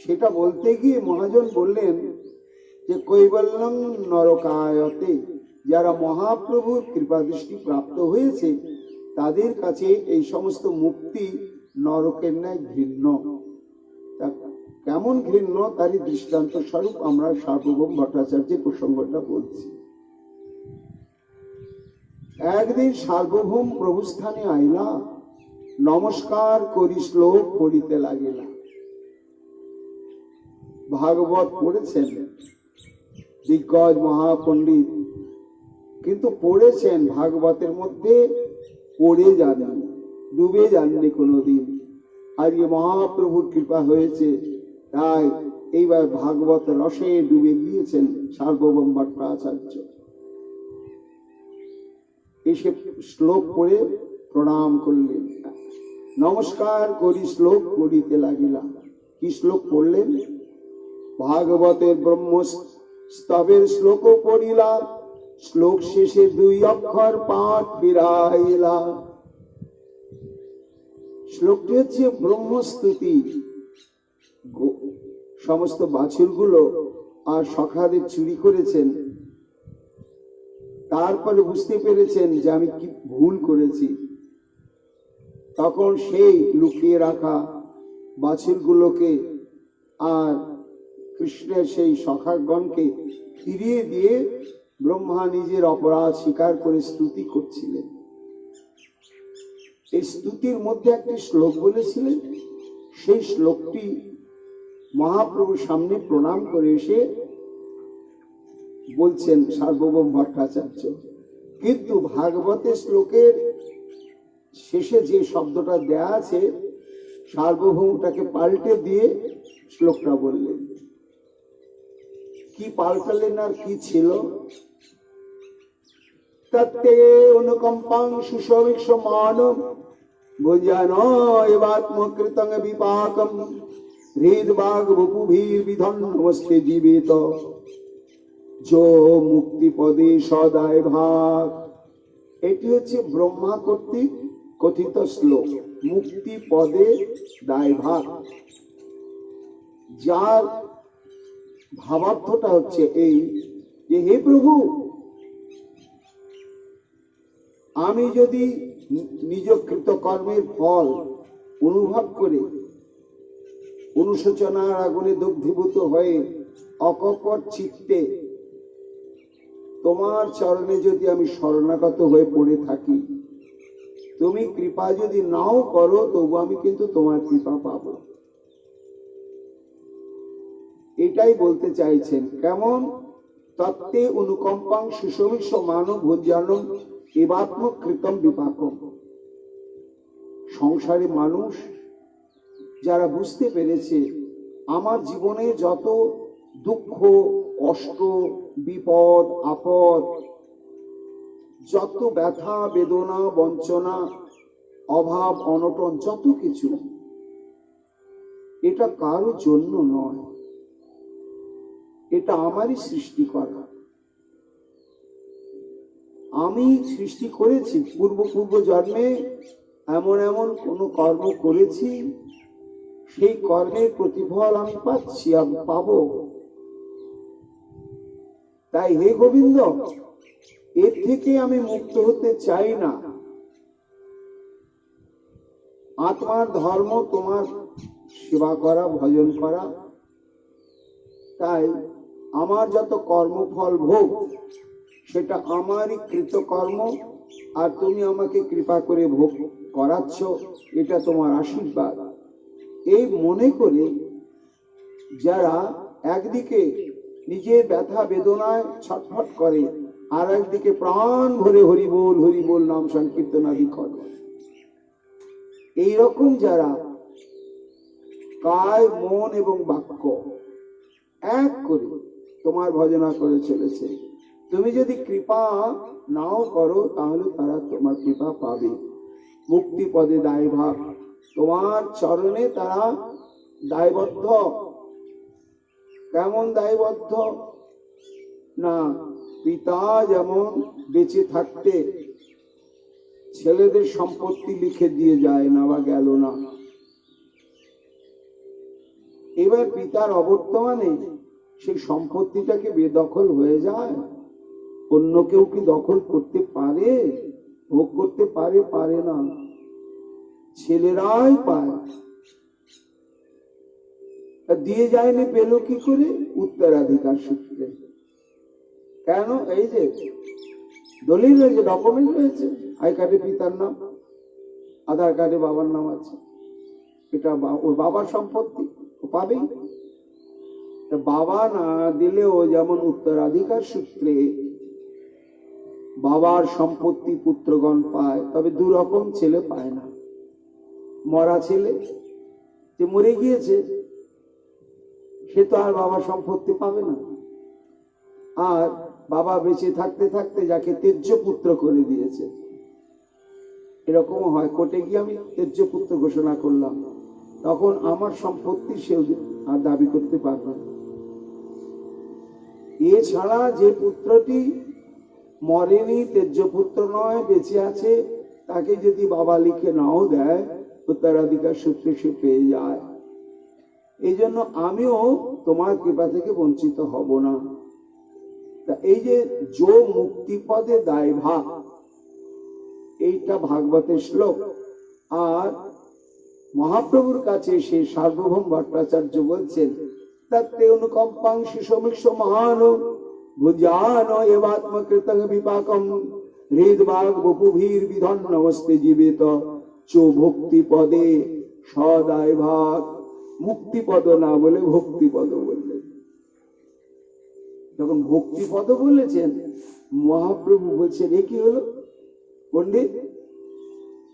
S1: সেটা বলতে গিয়ে মহাজন বললেন যে কৈবল্যং নরকায়তে, যারা মহাপ্রভুর কৃপা দৃষ্টি প্রাপ্ত হয়েছে তাদের কাছে এই সমস্ত মুক্তি নরকের ন্যায় ঘৃণ্য। কেমন ঘৃণ্য তারই দৃষ্টান্ত স্বরূপ আমরা সার্বভৌম ভট্টাচার্যের প্রসঙ্গটা বলছি। একদিন সার্বভৌম প্রভু স্থানে আইলা, নমস্কার করি শ্লোক পড়িতে লাগিলা। ভাগবত পড়েছেন দিগ্গজ মহাপণ্ডিত, কিন্তু পড়েছেন ভাগবতের মধ্যে, পড়ে যাননি, ডুবে যাননি কোনোদিন। আর এই মহাপ্রভুর কৃপা হয়েছে, তাই এইবার ভাগবত রসে ডুবে গিয়েছেন সার্বভৌম ভট্টাচার্য। এসে শ্লোক পড়ে প্রণাম করলেন, নমস্কার করি শ্লোক পড়িতে লাগিলাম। কি শ্লোক পড়লেন? ভাগবতের ব্রহ্ম স্তবের শ্লোক পড়িলা, শ্লোক শেষে 2 অক্ষর পাঠ ফিরাইলা। শ্লোকটি হচ্ছে ব্রহ্মস্তুতি। সমস্ত বাছুরগুলো আর সখাদের চুরি করেছেন, তারপরে বুঝতে পেরেছেন যে আমি কি ভুল করেছি, তখন সেই লুকিয়ে রাখা বাছুরগুলোকে আর কৃষ্ণের সেই সখাগণকে ফিরিয়ে দিয়ে ব্রহ্মা নিজের অপরাধ স্বীকার করে স্তুতি করছিলেন। এই স্তুতির মধ্যে একটি শ্লোক বলেছিলেন, সেই শ্লোকটি মহাপ্রভুর সামনে প্রণাম করে এসে বলছেন সার্বভৌম ভট্টাচার্য। কিন্তু ভাগবতের শ্লোকের শেষে যে শব্দটা দেয়া আছে, সার্বভৌমটাকে পাল্টে দিয়ে শ্লোকটা বললেন। কি পাল্টালেন আর কি ছিল? তত্তে অনুকম্পাং সুসমীক্ষ মানম ভুজন এবাত্মকৃতং বিপাকম হৃদবাগ বপুভীর বিধন নমস্তে জীবিত যো মুক্তি পদে সদায় ভাগ। এটি হচ্ছে ব্রহ্মা কর্তৃক কথিত শ্লোক, মুক্তি পদে দায় ভাগ, যার ভাবার্থটা হচ্ছে এই যে, হে প্রভু, আমি যদি নিজ কৃতকর্মের ফল অনুভব করে অনুশোচনার আগুনে দগ্ধীভূত হয়ে অকপট চিত্তে তোমার চরণে যদি আমি শরণাগত হয়ে পড়ে থাকি, তুমি কৃপা যদি নাও করো, তবু আমি কিন্তু তোমার কৃপা পাব। এটাই বলতে চাইছেন। কেমন? তত্ত্বে অনুকম্পাং সুসমীক্ষ মানব ভোজ্যানম এবাত্মকৃতম বিপাকম। সংসারে মানুষ যারা বুঝতে পেরেছে আমার জীবনে যত দুঃখ, কষ্ট, বিপদ, আপদ, যত ব্যথা, বেদনা, বঞ্চনা, অভাব, অনটন, যত কিছু, এটা কারোর জন্য নয়, এটা আমারই সৃষ্টি করা। আমি সৃষ্টি করেছি, পূর্ব জন্মে এমন এমন কোন কর্ম করেছি, সেই কর্মের প্রতিফল আমি পাচ্ছি, আমি পাবো। তাই হে গোবিন্দ, এর থেকে আমি মুক্ত হতে চাই না। আত্মার ধর্ম তোমার সেবা করা, ভজন করা। তাই আমার যত কর্মফল ভোগ, সেটা আমারই কৃতকর্ম, আর তুমি আমাকে কৃপা করে ভোগ করাচ্ছ, এটা তোমার আশীর্বাদ। এই মনে করে যারা একদিকে নিজের ব্যথা বেদনায় ছটফট করে, আর একদিকে প্রাণ ভরে হরিবোল হরিবোল নাম সংকীর্তন আদি করে, এইরকম যারা কায়, মন এবং বাক্য এক করে তোমার ভজনা করে চলেছে, তুমি যদি কৃপা নাও করো, তাহলে তারা তোমার কৃপা পাবে। মুক্তি পদে দায়ভাগ, তোমার চরণে তারা দায়বদ্ধ। কেমন দায়বদ্ধ? না, পিতা যেমন বেঁচে থাকতে ছেলেদের সম্পত্তি লিখে দিয়ে যায় না বা গেল না, এবার পিতার অবর্তমানে সেই সম্পত্তিটাকে বেদখল হয়ে যায়। অন্য কেউ কি দখল করতে পারে? ভোগ করতে পারে? পারে না, ছেলেরাই পায়। দিয়ে যায়নি, পেল কি করে? উত্তরাধিকার সূত্রে। কেন? এই যে দলিল রয়েছে, ডকুমেন্ট রয়েছে, আই কার্ডে পিতার নাম, আধার কার্ডে বাবার নাম আছে, এটা ওর বাবার সম্পত্তি, ও পাবেই। বাবা না দিলেও যেমন উত্তরাধিকার সূত্রে বাবার সম্পত্তি পুত্রগণ পায়, তবে দুরকম ছেলে পায় না। মরা ছেলে যে মরে গিয়েছে, সে তো আর বাবার সম্পত্তি পাবে না। আর বাবা বেঁচে থাকতে থাকতে যাকে তেজ্য পুত্র করে দিয়েছে, এরকম হয়। কোর্টে গিয়ে আমি তেজ্য পুত্র ঘোষণা করলাম, তখন আমার সম্পত্তি সেও আর দাবি করতে পারবে না। এছাড়া যে পুত্রটি মরেনি, তেজ্য পুত্র নয়, বেঁচে আছে, তাকে যদি বাবা লিখে নাও দেয়, উত্তরাধিকার সূত্রে সে পেয়ে যায়। এই জন্য আমিও তোমার কৃপা থেকে বঞ্চিত হব না। তা এই যে যো মুক্তি পদে দায়ভাগ, এইটা ভাগবতের শ্লোক। আর মহাপ্রভুর কাছে সেই সার্বভৌম ভট্টাচার্য বলছেন, তত্ত্বে অনুকম্পাং সুসমীক্ষ মহান ভুজানো এবাত্মকৃতং বিপাকম হৃদবাগ বপুভীর বিধন্নমস্তে জীবিত চো ভক্তি পদে সদায় ভাগ। মুক্তিপদ না বলে ভক্তিপদ বললেন। যখন ভক্তিপদ বলেছেন, মহাপ্রভু বলছেন এ কি হলো পণ্ডিত?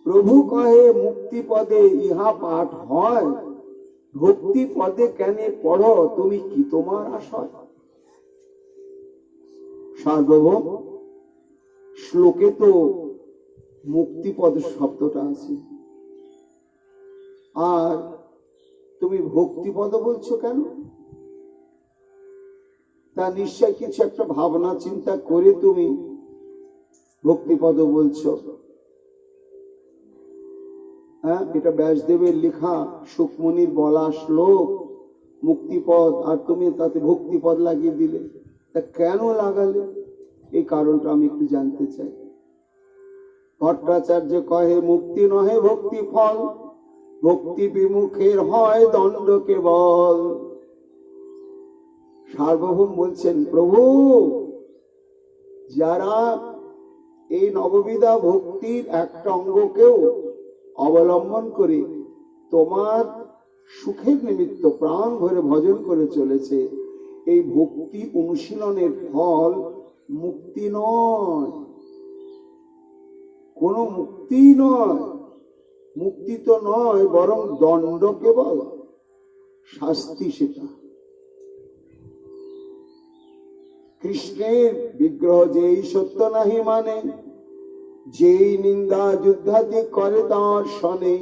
S1: প্রভু কহে মুক্তি পদে ইহা পাঠ হয়, ভক্তি পদে কেন পড়ো তুমি, কি তোমার আশয়? সার্বভৌম শ্লোকে তো মুক্তিপদ শব্দটা আছে, আর তুমি ভক্তিপদ বলছো কেন? তা নিশ্চয় কিছু একটা ভাবনা চিন্তা করে তুমি ভক্তিপদ বলছো। হ্যাঁ, এটা ব্যাসদেবের লেখা সুকমুনির বলা শ্লোক মুক্তিপদ, আর তুমি তাতে ভক্তিপদ লাগিয়ে দিলে। তা কেন লাগালে, এই কারণটা আমি একটু জানতে চাই। ভট্টাচার্য কহে মুক্তি নহে ভক্তি ফল, ভক্তি বিমুখের হয় দণ্ড কেবল। সার্বভৌম বলছেন, প্রভু যারা এই নববিধা ভক্তির একটা অঙ্গকেও অবলম্বন করে তোমার সুখের নিমিত্ত প্রাণ ভরে ভজন করে চলেছে, এই ভক্তি অনুশীলনের ফল মুক্তি নয়, কোন মুক্তি নয়, মুক্তি তো নয়, বরং দণ্ড কেবল, শাস্তি সেটা। কৃষ্ণের বিগ্রহ যেই সত্য নাহি মানে, যেই নিন্দা যুদ্ধাদি করে তার শনে,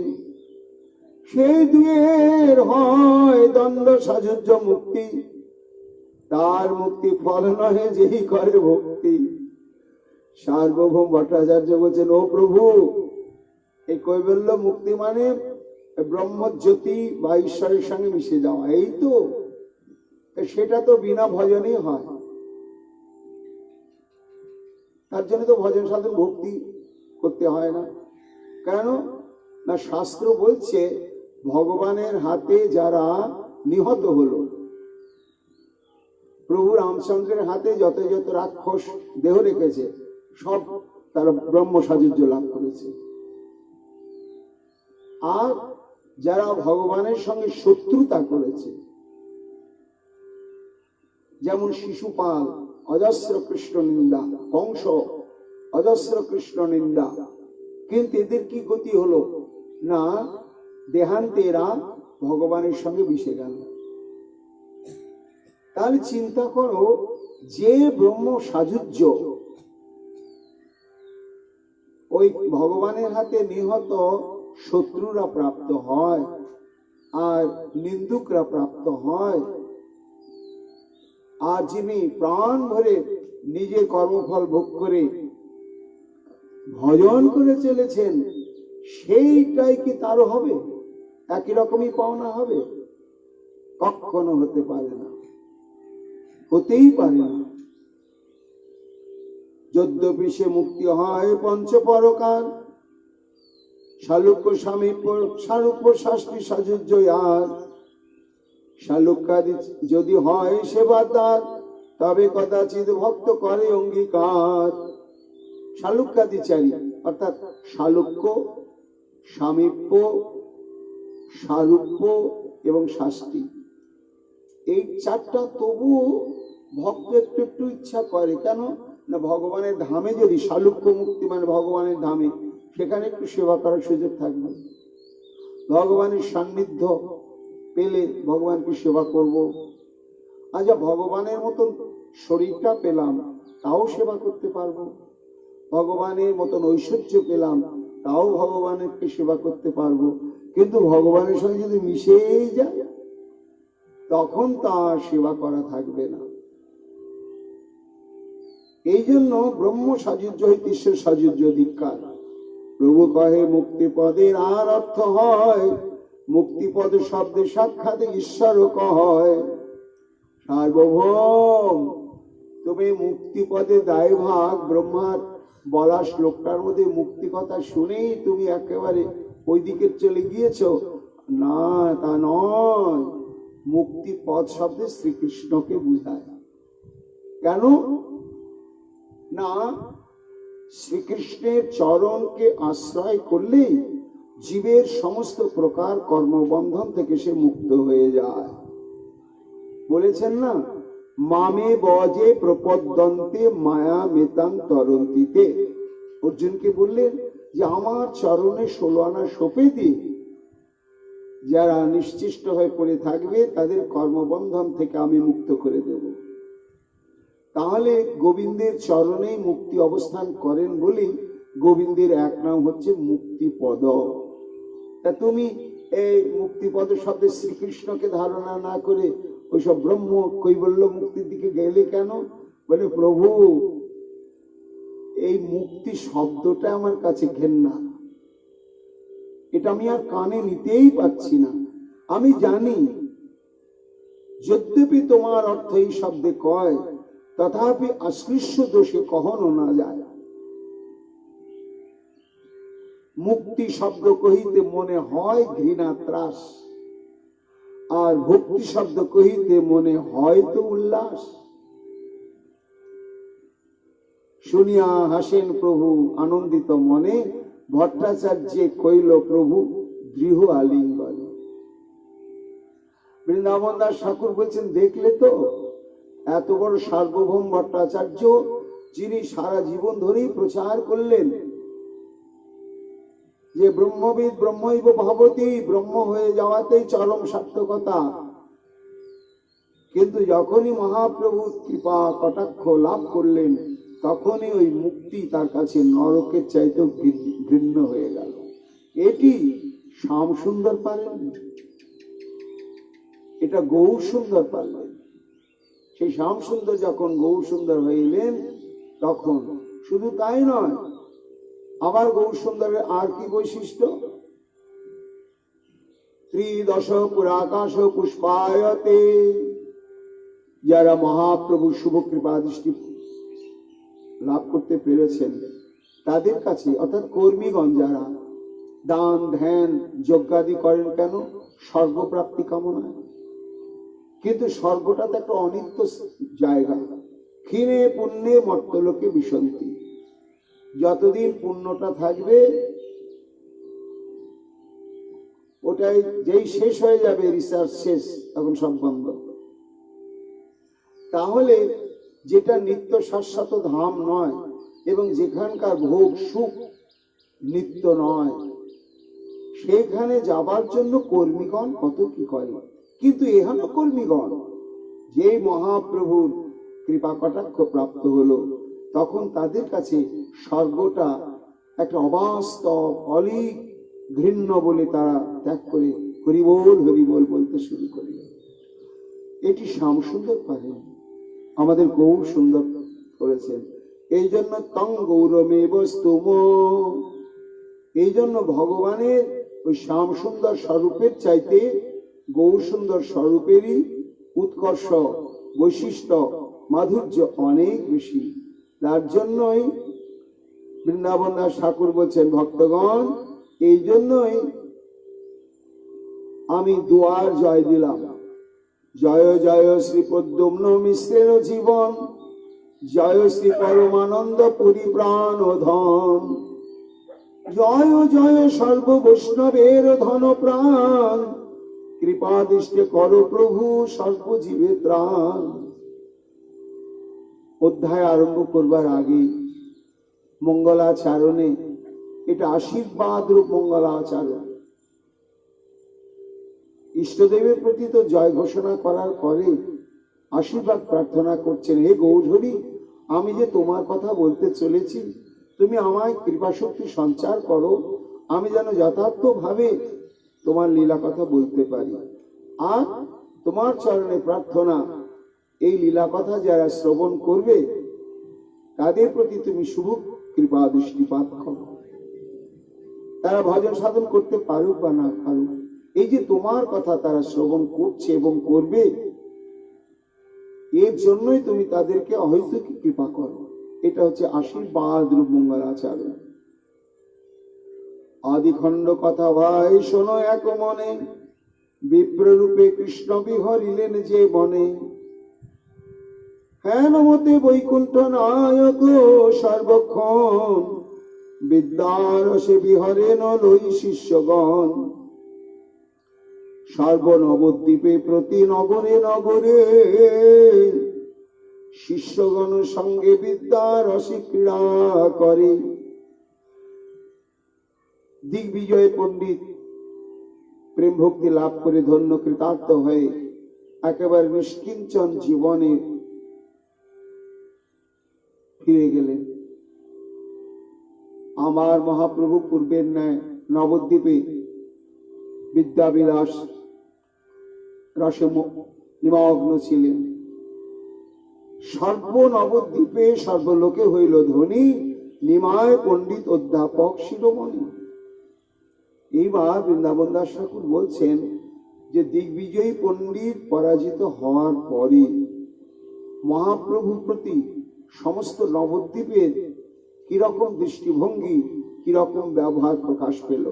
S1: সেই দুয়ের হয় দণ্ড সাজুজ্য মুক্তি, তার মুক্তি ফল নহে যেই করে ভক্তি। সার্বভৌম ভট্টাচার্য বলছেন, ও প্রভু, এই কৈবল্য মুক্তি মানে ব্রহ্মজ্যোতি বা ঈশ্বরের সঙ্গে মিশে যাওয়া, এই তো। সেটা তো বিনা ভজনেই হয়, তার জন্য তো ভজন সাধন ভক্তি করতে হয় না। কেন না, শাস্ত্র বলছে ভগবানের হাতে যারা নিহত হলো, প্রভু রামচন্দ্রের হাতে যত যত রাক্ষস দেহ রেখেছে, সব তারা ব্রহ্ম সাযুজ্য লাভ করেছে। আর যারা ভগবানের সঙ্গে শত্রুতা করেছে, যেমন শিশুপাল অজস্র কৃষ্ণ নিন্দা, কংস অজস্র কৃষ্ণ নিন্দা, কিন্তু এদের কি গতি হলো না, দেহান্তে এরা ভগবানের সঙ্গে মিশে গেল। তাহলে চিন্তা করো, যে ব্রহ্ম সাযুজ্য ওই ভগবানের হাতে নিহত শত্রুরা প্রাপ্ত হয় আর নিন্দুকরা প্রাপ্ত হয়, আর যিনি প্রাণ ভরে নিজে কর্মফল ভোগ করে ভজন করে চলেছেন, সেইটাই কি তারও হবে? একই রকমই পাওনা হবে? কখনো হতে পারে না, হতেই পারে না। যদ্যপি সে মুক্তি হয় পঞ্চপরকার, শালুক্য সামীপ্য সারূপ্য শাস্তি সাজুজ্য, আর শালুক্যাদি যদি হয় সেবাদার, তবে কদাচিৎ ভক্ত করে অঙ্গীকার। শালুক্যাদিচারী অর্থাৎ শালুক্য, সামীপ্য, সারূপ্য এবং শাস্তি, এই চারটা তবু ভক্ত একটু একটু ইচ্ছা করে। কেন না, ভগবানের ধামে যদি শালুক্য মুক্তি মানে ভগবানের ধামে, সেখানে একটু সেবা করার সুযোগ থাকবে। ভগবানের সান্নিধ্য পেলে ভগবানকে সেবা করব। আচ্ছা, ভগবানের মতন শরীরটা পেলাম, তাও সেবা করতে পারবো। ভগবানের মতন ঐশ্বর্য পেলাম, তাও ভগবানকে সেবা করতে পারবো। কিন্তু ভগবানের সঙ্গে যদি মিশেই যায়, তখন তার সেবা করা থাকবে না। এই জন্য ব্রহ্ম সাযুজ্য হইতে ঈশ্বর সাযুজ্য ধিক্কার। প্রভু কহে মুক্তি পদের আর অর্থ হয়, মুক্তিপদ শব্দে সাক্ষাৎ ঈশ্বর কয়। সার্বভৌম, তুমি মুক্তিপদে দায়ভাগ ব্রহ্মার বলা শ্লোকটার মধ্যে মুক্তি কথা শুনেই তুমি একেবারে ওই দিকে চলে গিয়েছ। না, তা নয়। মুক্তি পদ শব্দে শ্রীকৃষ্ণকে বুঝায়। কেন না শ্রীকৃষ্ণের চরণকে আশ্রয় করলেই জীবের সমস্ত প্রকার কর্মবন্ধন থেকে সে মুক্ত হয়ে যায়। বলেছেন না, মামে বজে প্রপদ্যন্তে মায়া মেতাং তরন্তিতে। অর্জুনকে বললেন যে আমার চরণে 16 আনা সোপে দিয়ে যারা নিশ্চিষ্ট হয়ে পড়ে থাকবে তাদের কর্মবন্ধন থেকে আমি মুক্ত করে দেব। তাহলে গোবিন্দের চরণেই মুক্তি অবস্থান করেন বলে গোবিন্দের এক নাম হচ্ছে মুক্তিপদ। তা তুমি এই মুক্তিপদ শব্দে শ্রীকৃষ্ণকে ধারণা না করে ওইসব ব্রহ্ম কৈবল্য মুক্তির দিকে গেলে কেন? বলে প্রভু এই মুক্তি শব্দটা আমার কাছে ঘেন্না, এটা আমি আর কানে নিতেই পাচ্ছি না। আমি জানি যদ্যপি তোমার অর্থ এই শব্দে কয়, তথাপি অস্পৃশ্য দোষে কখনো না যায়। মুক্তি শব্দ কহিতে মনে হয় ঘৃণা ত্রাস, আর ভক্তি শব্দ কহিতে মনে হয় তো উল্লাস। শুনিয়া হাসেন প্রভু আনন্দিত মনে, ভট্টাচার্যে কইল প্রভু দৃঢ় আলিঙ্গনে। বৃন্দাবন দাস ঠাকুর বলছেন, দেখলে তো এত বড় সার্বভৌম ভট্টাচার্য, যিনি সারা জীবন ধরেই প্রচার করলেন যে ব্রহ্মবিদ ব্রহ্মৈব ভবতি, ব্রহ্ম হয়ে যাওয়াতেই চরম সার্থকতা। কিন্তু যখনই মহাপ্রভু কৃপা কটাক্ষ লাভ করলেন, তখনই ওই মুক্তি তার কাছে নরকের চাইতেও ঘৃণ্য হয়ে গেল। এটি শ্যাম সুন্দর পারেন, এটা গৌর সুন্দর পারলেন। সেই শ্যাম সুন্দর যখন গৌর সুন্দর হইলেন, তখন শুধু তাই নয়, আবার গৌর সুন্দরের আর কি বৈশিষ্ট্য? ত্রিদশ পুরাকাশ পুষ্পায়তে, যারা মহাপ্রভু শুভ কৃপা দৃষ্টি লাভ করতে পেরেছেন তাদের কাছে, অর্থাৎ কর্মীগণ যারা দান ধ্যান যজ্ঞাদি করেন, কেন? স্বর্গপ্রাপ্তি কামনায়। কিন্তু স্বর্গটা তো একটা অনিত্য জায়গা। ক্ষীণে পুণ্যে মর্তলোকে বিশন্তি, যতদিন পুণ্যটা থাকবে ওটাই, যেই শেষ হয়ে যাবে রিসার্চ শেষ, তখন সব বন্ধ। তাহলে যেটা নিত্য শাশ্বত ধাম নয় এবং যেখানকার ভোগ সুখ নিত্য নয়, সেখানে যাবার জন্য কর্মীগণ কত কি করে। কিন্তু এখানে কর্মীগণ যেই মহাপ্রভুর কৃপা কটাক্ষ প্রাপ্ত হলো, তখন তাদের কাছে স্বর্গটা একটা অবাস্তব অলিক ঘৃণ্য বলে তারা ত্যাগ করে হরিবোল হরিবোল বলতে শুরু করল। এটি শ্যাম সুন্দর পারেন, আমাদের গৌর সুন্দর করেছেন। এই জন্য তং গৌরমেব স্তুম, এই জন্য ভগবানের ওই শ্যাম সুন্দর স্বরূপের চাইতে গৌর সুন্দর স্বরূপেরই উৎকর্ষ বৈশিষ্ট্য মাধুর্য অনেক বেশি। তার জন্যই বৃন্দাবন দাস ঠাকুর বলছেন, ভক্তগণ এই জন্যই আমি দুয়ার জয় দিলাম। জয় জয় শ্রী পদ্মম্ন মিশ্রের জীবন, জয় শ্রী পরমানন্দ পুরী প্রাণ ধন, জয় জয় সর্ব বৈষ্ণবের ধন প্রাণ, কৃপা দৃষ্টে কর প্রভু সর্বজীবে ত্রাণ। অধ্যায় আরম্ভ করবার আগে মঙ্গলাচরণে, এটা আশীর্বাদ রূপ মঙ্গলাচরণ, ইষ্টদেবের প্রতি তো জয় ঘোষণা করার পরে আশীর্বাদ প্রার্থনা করছেন। হে গৌরহরি, আমি যে তোমার কথা বলতে চলেছি, তুমি আমায় কৃপা শক্তি সঞ্চার করো, আমি যেন যথার্থ ভাবে তোমার লীলা কথা বলতে পারি। আর তোমার চরণে প্রার্থনা, এই লীলা কথা যারা শ্রবণ করবে তাদের প্রতি তুমি শুভ কৃপা দৃষ্টিপাত করো। তারা ভজন সাধন করতে পারুক বা না পারুক, এই যে তোমার কথা তারা শ্রবণ করছে এবং করবে, এর জন্যই তুমি তাদেরকে অহৈতুক কৃপা করো। এটা হচ্ছে আশীর্বাদ রূপ মঙ্গলাচরণ। আদিখণ্ড কথা ভাই শোনো এক মনে, বিপ্ররূপে কৃষ্ণ বিহরিলেন যে বনে, হেন মতে বৈকুণ্ঠ নায়ক সর্বক্ষণ বিদ্যারসে বিহরেন লই শিষ্যগণ। সর্বনবদ্বীপে প্রতি নগরে নগরে শিষ্যগণ সঙ্গে বিদ্যারসে ক্রীড়া করে। দিগ্বিজয় পণ্ডিত প্রেম ভক্তি লাভ করে ধন্য কৃতার্থ হয়ে একেবারে নিষ্কিঞ্চন জীবনে ফিরে গেলেন। আমার মহাপ্রভু পূর্বের ন্যায় নবদ্বীপে বিদ্যাবিলাস রসে নিমগ্ন ছিলেন। সর্ব নবদ্বীপে সর্বলোকে হইল ধনী, নিমায় পণ্ডিত অধ্যাপক শিরোমণি। এইবার বৃন্দাবন দাস ঠাকুর বলছেন যে দিগ্বিজয়ী পণ্ডিত পরাজিত হওয়ার পরে মহাপ্রভুর প্রতি সমস্ত নবদ্বীপের কিরকম দৃষ্টিভঙ্গি, কিরকম ব্যবহার প্রকাশ পেল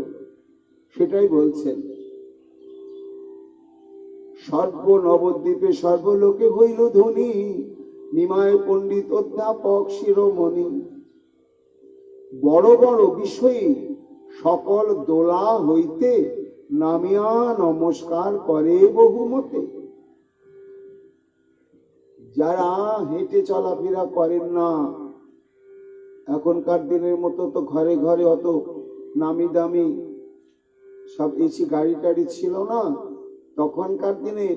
S1: সেটাই বলছেন। সর্ব নবদ্বীপে সর্বলোকে হইল ধনী, নিমায় পণ্ডিত অধ্যাপক শিরোমণি। বড় বড় বিষয়ে সকল দোলা হইতে নামিয়া নমস্কার করে বহুমতে। যারা হেঁটে চলাফেরা করেন না, এখনকার দিনের মতো তো ঘরে ঘরে অত নামি দামি সব এসি গাড়ি টাড়ি ছিল না। তখনকার দিনে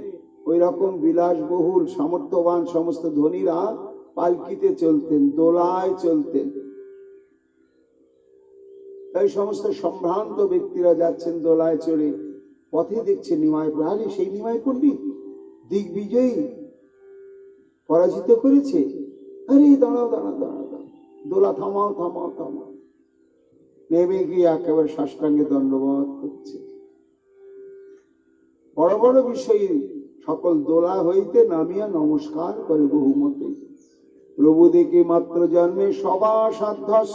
S1: ওই রকম বিলাসবহুল সামর্থ্যবান সমস্ত ধনীরা পালকিতে চলতেন, দোলায় চলতেন। তাই সমস্ত সম্ভ্রান্ত ব্যক্তিরা যাচ্ছেন দোলায় চড়ে, পথে দেখছেন নিমাই, আরে সেই নিমাই পণ্ডিত দিগ্বিজয়ী পরাজিত করেছে। আরে দাঁড়াও দাঁড়াও দাঁড়াও দাঁড়াও, দোলা থামাও থামাও থামাও। নেমে গিয়ে একেবারে সাষ্টাঙ্গে দণ্ডবোধ করছে। বড় বড় বিষয়ে সকল দোলা হইতে নামিয়া নমস্কার করে বহুমতে। প্রভু দেখে মাত্র জন্মে সবা সাধ্যাস,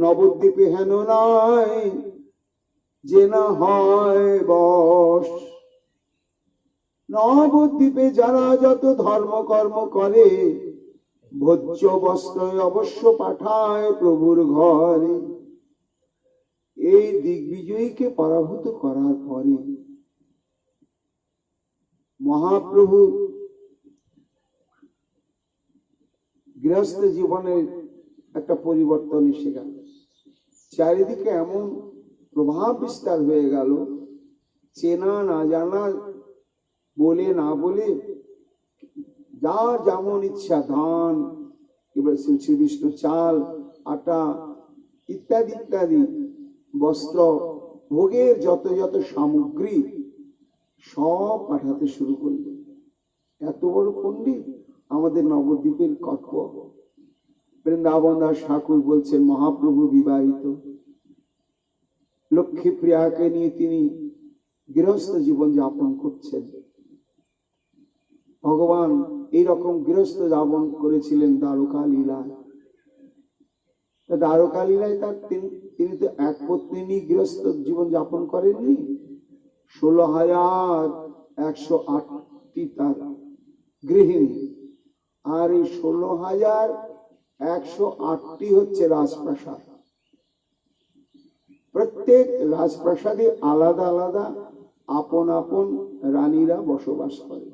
S1: নবদ্বীপে হেন নাই যে না হয় বশ। নবদ্বীপে যারা যত ধর্ম কর্ম করে, ভোজ্য বস্ত্র অবশ্য পাঠায় প্রভুর ঘরে। এই দিগ্বিজয়ীকে পরাভূত করার পরে মহাপ্রভু গৃহস্থ জীবনের একটা পরিবর্তন এসে গেল। চারিদিকে এমন প্রভাব বিস্তার হয়ে গেল, চেনা না জানা, বলে না বলে, যার যেমন ইচ্ছা ধান, এবার শ্রী বিষ্ণু চাল, আটা ইত্যাদি ইত্যাদি বস্ত্র, ভোগের যত যত সামগ্রী সব পাঠাতে শুরু করলেন। এত বড় পণ্ডিত আমাদের নবদ্বীপের কর্প। বৃন্দাবন দাস ঠাকুর বলছেন মহাপ্রভু বিবাহিত, লক্ষ্মী প্রিয়াকে নিয়ে তিনি গৃহস্থ জীবন যাপন করছেন। ভগবান এইরকম গৃহস্থ যাপন করেছিলেন দ্বারকা লীলায়। দ্বারকা লীলায় তার তিনি তো এক পত্নী গৃহস্থ জীবন যাপন করেননি, 16,108টি তার গৃহিণী, আর এই 16,108টি হচ্ছে রাজপ্রাসাদ। প্রত্যেক রাজপ্রাসাদে আলাদা আলাদা আপন আপন রানীরা বসবাস করে।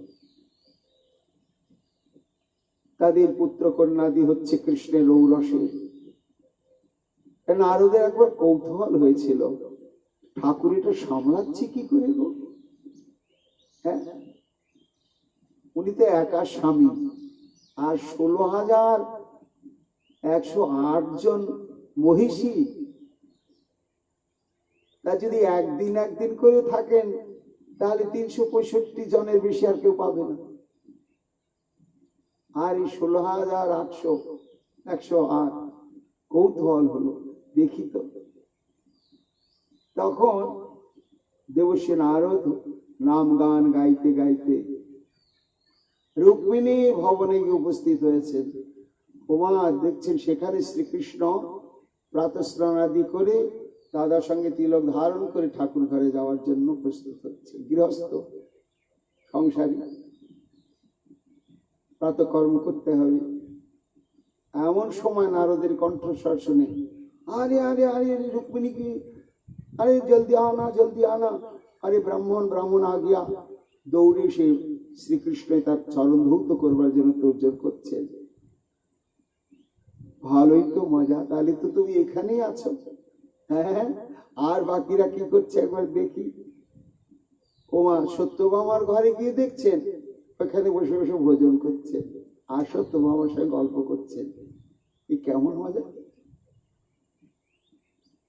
S1: তাদের পুত্র কন্যাদি হচ্ছে কৃষ্ণের ঔরসে। নারদের একবার কৌতূহল হয়েছিল, ঠাকুর এটা সামলাচ্ছে কি করে গো? হ্যাঁ, উনি তো একা স্বামী, আর 16,108 জন মহিষী। তা যদি একদিন একদিন করে থাকেন তাহলে 365 জনের বেশি আর কেউ পাবে না। আর এই 16,108 কৌতূহল হলো, দেখি তো। তখন দেবশ্রী নারদ নাম গান গাইতে গাইতে রুক্মিণী ভবনে গিয়ে উপস্থিত হয়েছেন। ওমা দেখছেন সেখানে শ্রীকৃষ্ণ প্রাতঃস্নান আদি করে দাদার সঙ্গে তিলক ধারণ করে ঠাকুর ঘরে যাওয়ার জন্য প্রস্তুত হচ্ছে, গৃহস্থ সংসারী। প্রাতঃকর্ম করতে হবে। এমন সময় নারদের কণ্ঠস্বর শুনে, আরে আরে আরে রুক্মিণী কি, আরে জলদি আনা জলদি আনা, আরে ব্রাহ্মণ ব্রাহ্মণ আ গিয়া। দৌড়ে সে শ্রীকৃষ্ণ তার চরণ ধৌত করবার জন্য তোড়জোড় করছে। ভালোই তো মজা, তাহলে তো তুমি এখানেই আছো। হ্যাঁ, আর বাকিরা কি করছে একবার দেখি। ওমা, সত্যভামার ঘরে গিয়ে দেখছেন ওখানে বসে বসে ভোজন করছেন আর সত্যভামার সঙ্গে গল্প করছেন। কি কেমন মজা।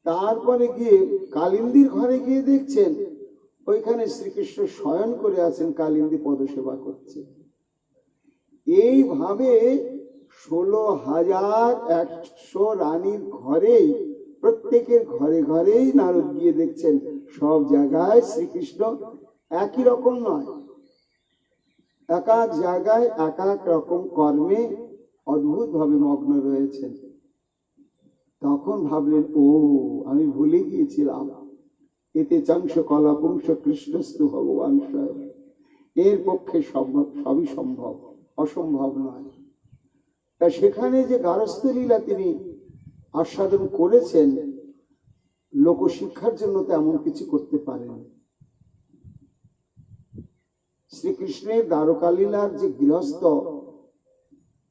S1: তারপরে গিয়ে কালিন্দীর ঘরে গিয়ে দেখছেন ওইখানে শ্রীকৃষ্ণ শয়ন করে আছেন, কালিন্দী পদসেবা করছে। এইভাবে 16,100 রানীর ঘরেই, প্রত্যেকের ঘরে ঘরেই নারদ গিয়ে দেখছেন সব জায়গায় শ্রীকৃষ্ণ একই রকম নয়, এক এক জায়গায় এক এক রকম কর্মে অদ্ভুত ভাবে মগ্ন রয়েছেন। তখন ভাবলেন, ও আমি ভুলে গিয়েছিলাম, এতে চাংশ কলা পুংস কৃষ্ণস্তু ভগবান স্বয়ং। এর পক্ষে সবই সম্ভব, অসম্ভব নয়। তা সেখানে যে গারস্থ লীলা তিনি আস্বাদন করেছেন, লোকশিক্ষার জন্য তেমন কিছু করতে পারেন। শ্রীকৃষ্ণের দ্বারকা লীলার যে গৃহস্থ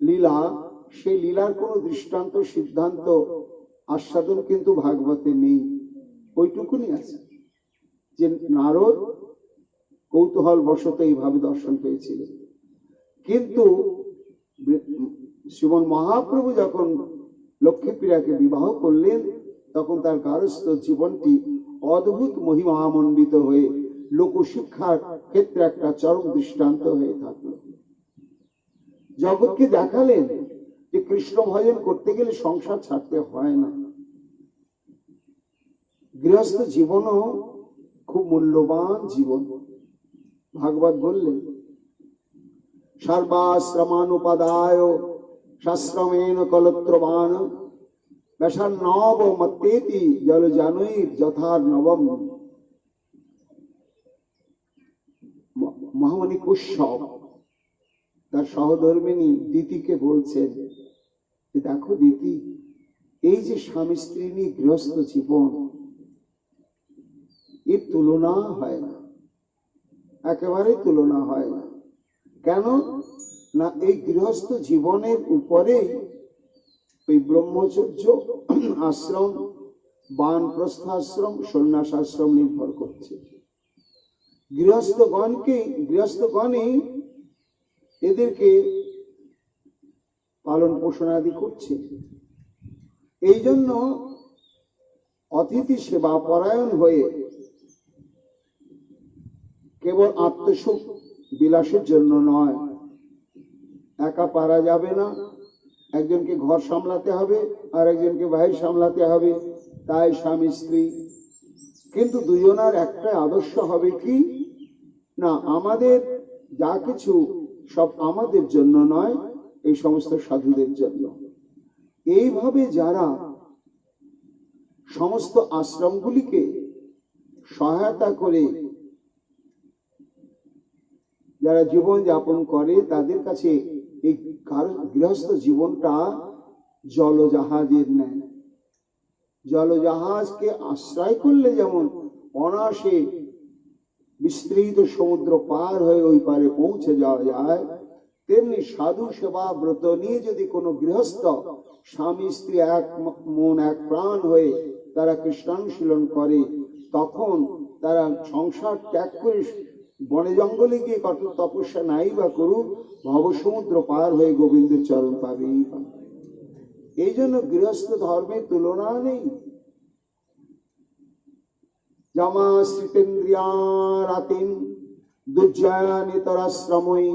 S1: লীলা, সেই লীলার কোন দৃষ্টান্ত সিদ্ধান্ত আস্বাদন কিন্তু ভাগবতে নেই। ওইটুকুনি আছে যে নারদ কৌতূহল বশত এইভাবে দর্শন পেয়েছিলেন। কিন্তু শ্রীমন মহাপ্রভু যখন লক্ষ্মীপ্রিয়াকে বিবাহ করলেন, তখন তার গারস্থ জীবনটি অদ্ভুত মহিমামণ্ডিত হয়ে লোকশিক্ষার ক্ষেত্রে একটা চরম দৃষ্টান্ত হয়ে থাকলো। জগৎকে দেখালেন যে কৃষ্ণ ভজন করতে গেলে সংসার ছাড়তে হয় না। গৃহস্থ জীবনও খুব মূল্যবান জীবন। ভাগবত বললেন, সর্বাশ্রমানুপাদায় শাস্ত্রমেন কলত্রবান বেশান্নব মত্তেতি জল জানৈর যথার নবম। মহামণি কুশ্যপ তার সহধর্মিনী দিতিকে বলছেন, দেখো দিতি, এই যে স্বামী স্ত্রী নিয়ে গৃহস্থ জীবন, এর তুলনা হয় না, একেবারে তুলনা হয় না। কেন না, এই গৃহস্থ জীবনের উপরে ওই ব্রহ্মচর্য আশ্রম, বানপ্রস্থাশ্রম, সন্ন্যাসাশ্রম নির্ভর করছে। গৃহস্থগণই এদেরকে পালন পোষণ আদি করছে। এই জন্য অতিথি সেবা পরায়ণ হয়ে কেবল আত্মসুখ বিলাসের জন্য নয়, একা পারা যাবে না, একজনকে ঘর সামলাতে হবে আর একজনকে বাইরে সামলাতে হবে, তাই স্বামী স্ত্রী। কিন্তু দুজনার একটা আদর্শ হবে কি না, আমাদের যা কিছু সব আমাদের জন্য নয়, এই সমস্ত সাধুদের জন্য। এইভাবে যারা সমস্ত আশ্রমগুলিকে সহায়তা করে যারা জীবন যাপন করে, তাদের কাছে এই গৃহস্থ জীবনটা জলজাহাজের ন্যায়। জলজাহাজকে আশ্রয় করলে যেমন অনায়াসে বিস্তৃত সমুদ্র পার হয়ে ওই পারে পৌঁছে যাওয়া যায়, তেমনি সাধু সেবা ব্রত নিয়ে যদি কোনো গৃহস্থ স্বামী স্ত্রী এক মন এক প্রাণ হয়ে তারা কৃষ্ণানুশীলন করে, তখন তারা সংসার ত্যাগ করে বনে জঙ্গলে গিয়ে কঠোর তপস্যা নাই বা করুক, ভবসমুদ্র পার হয়ে গোবিন্দের চরণ পাবেই পাবে। এই জন্য গৃহস্থ ধর্মের তুলনা নেই। জামাশ্রিতেন্দ্রিয়ারাতিম দুর্জয়ানিতরাশ্রমৈ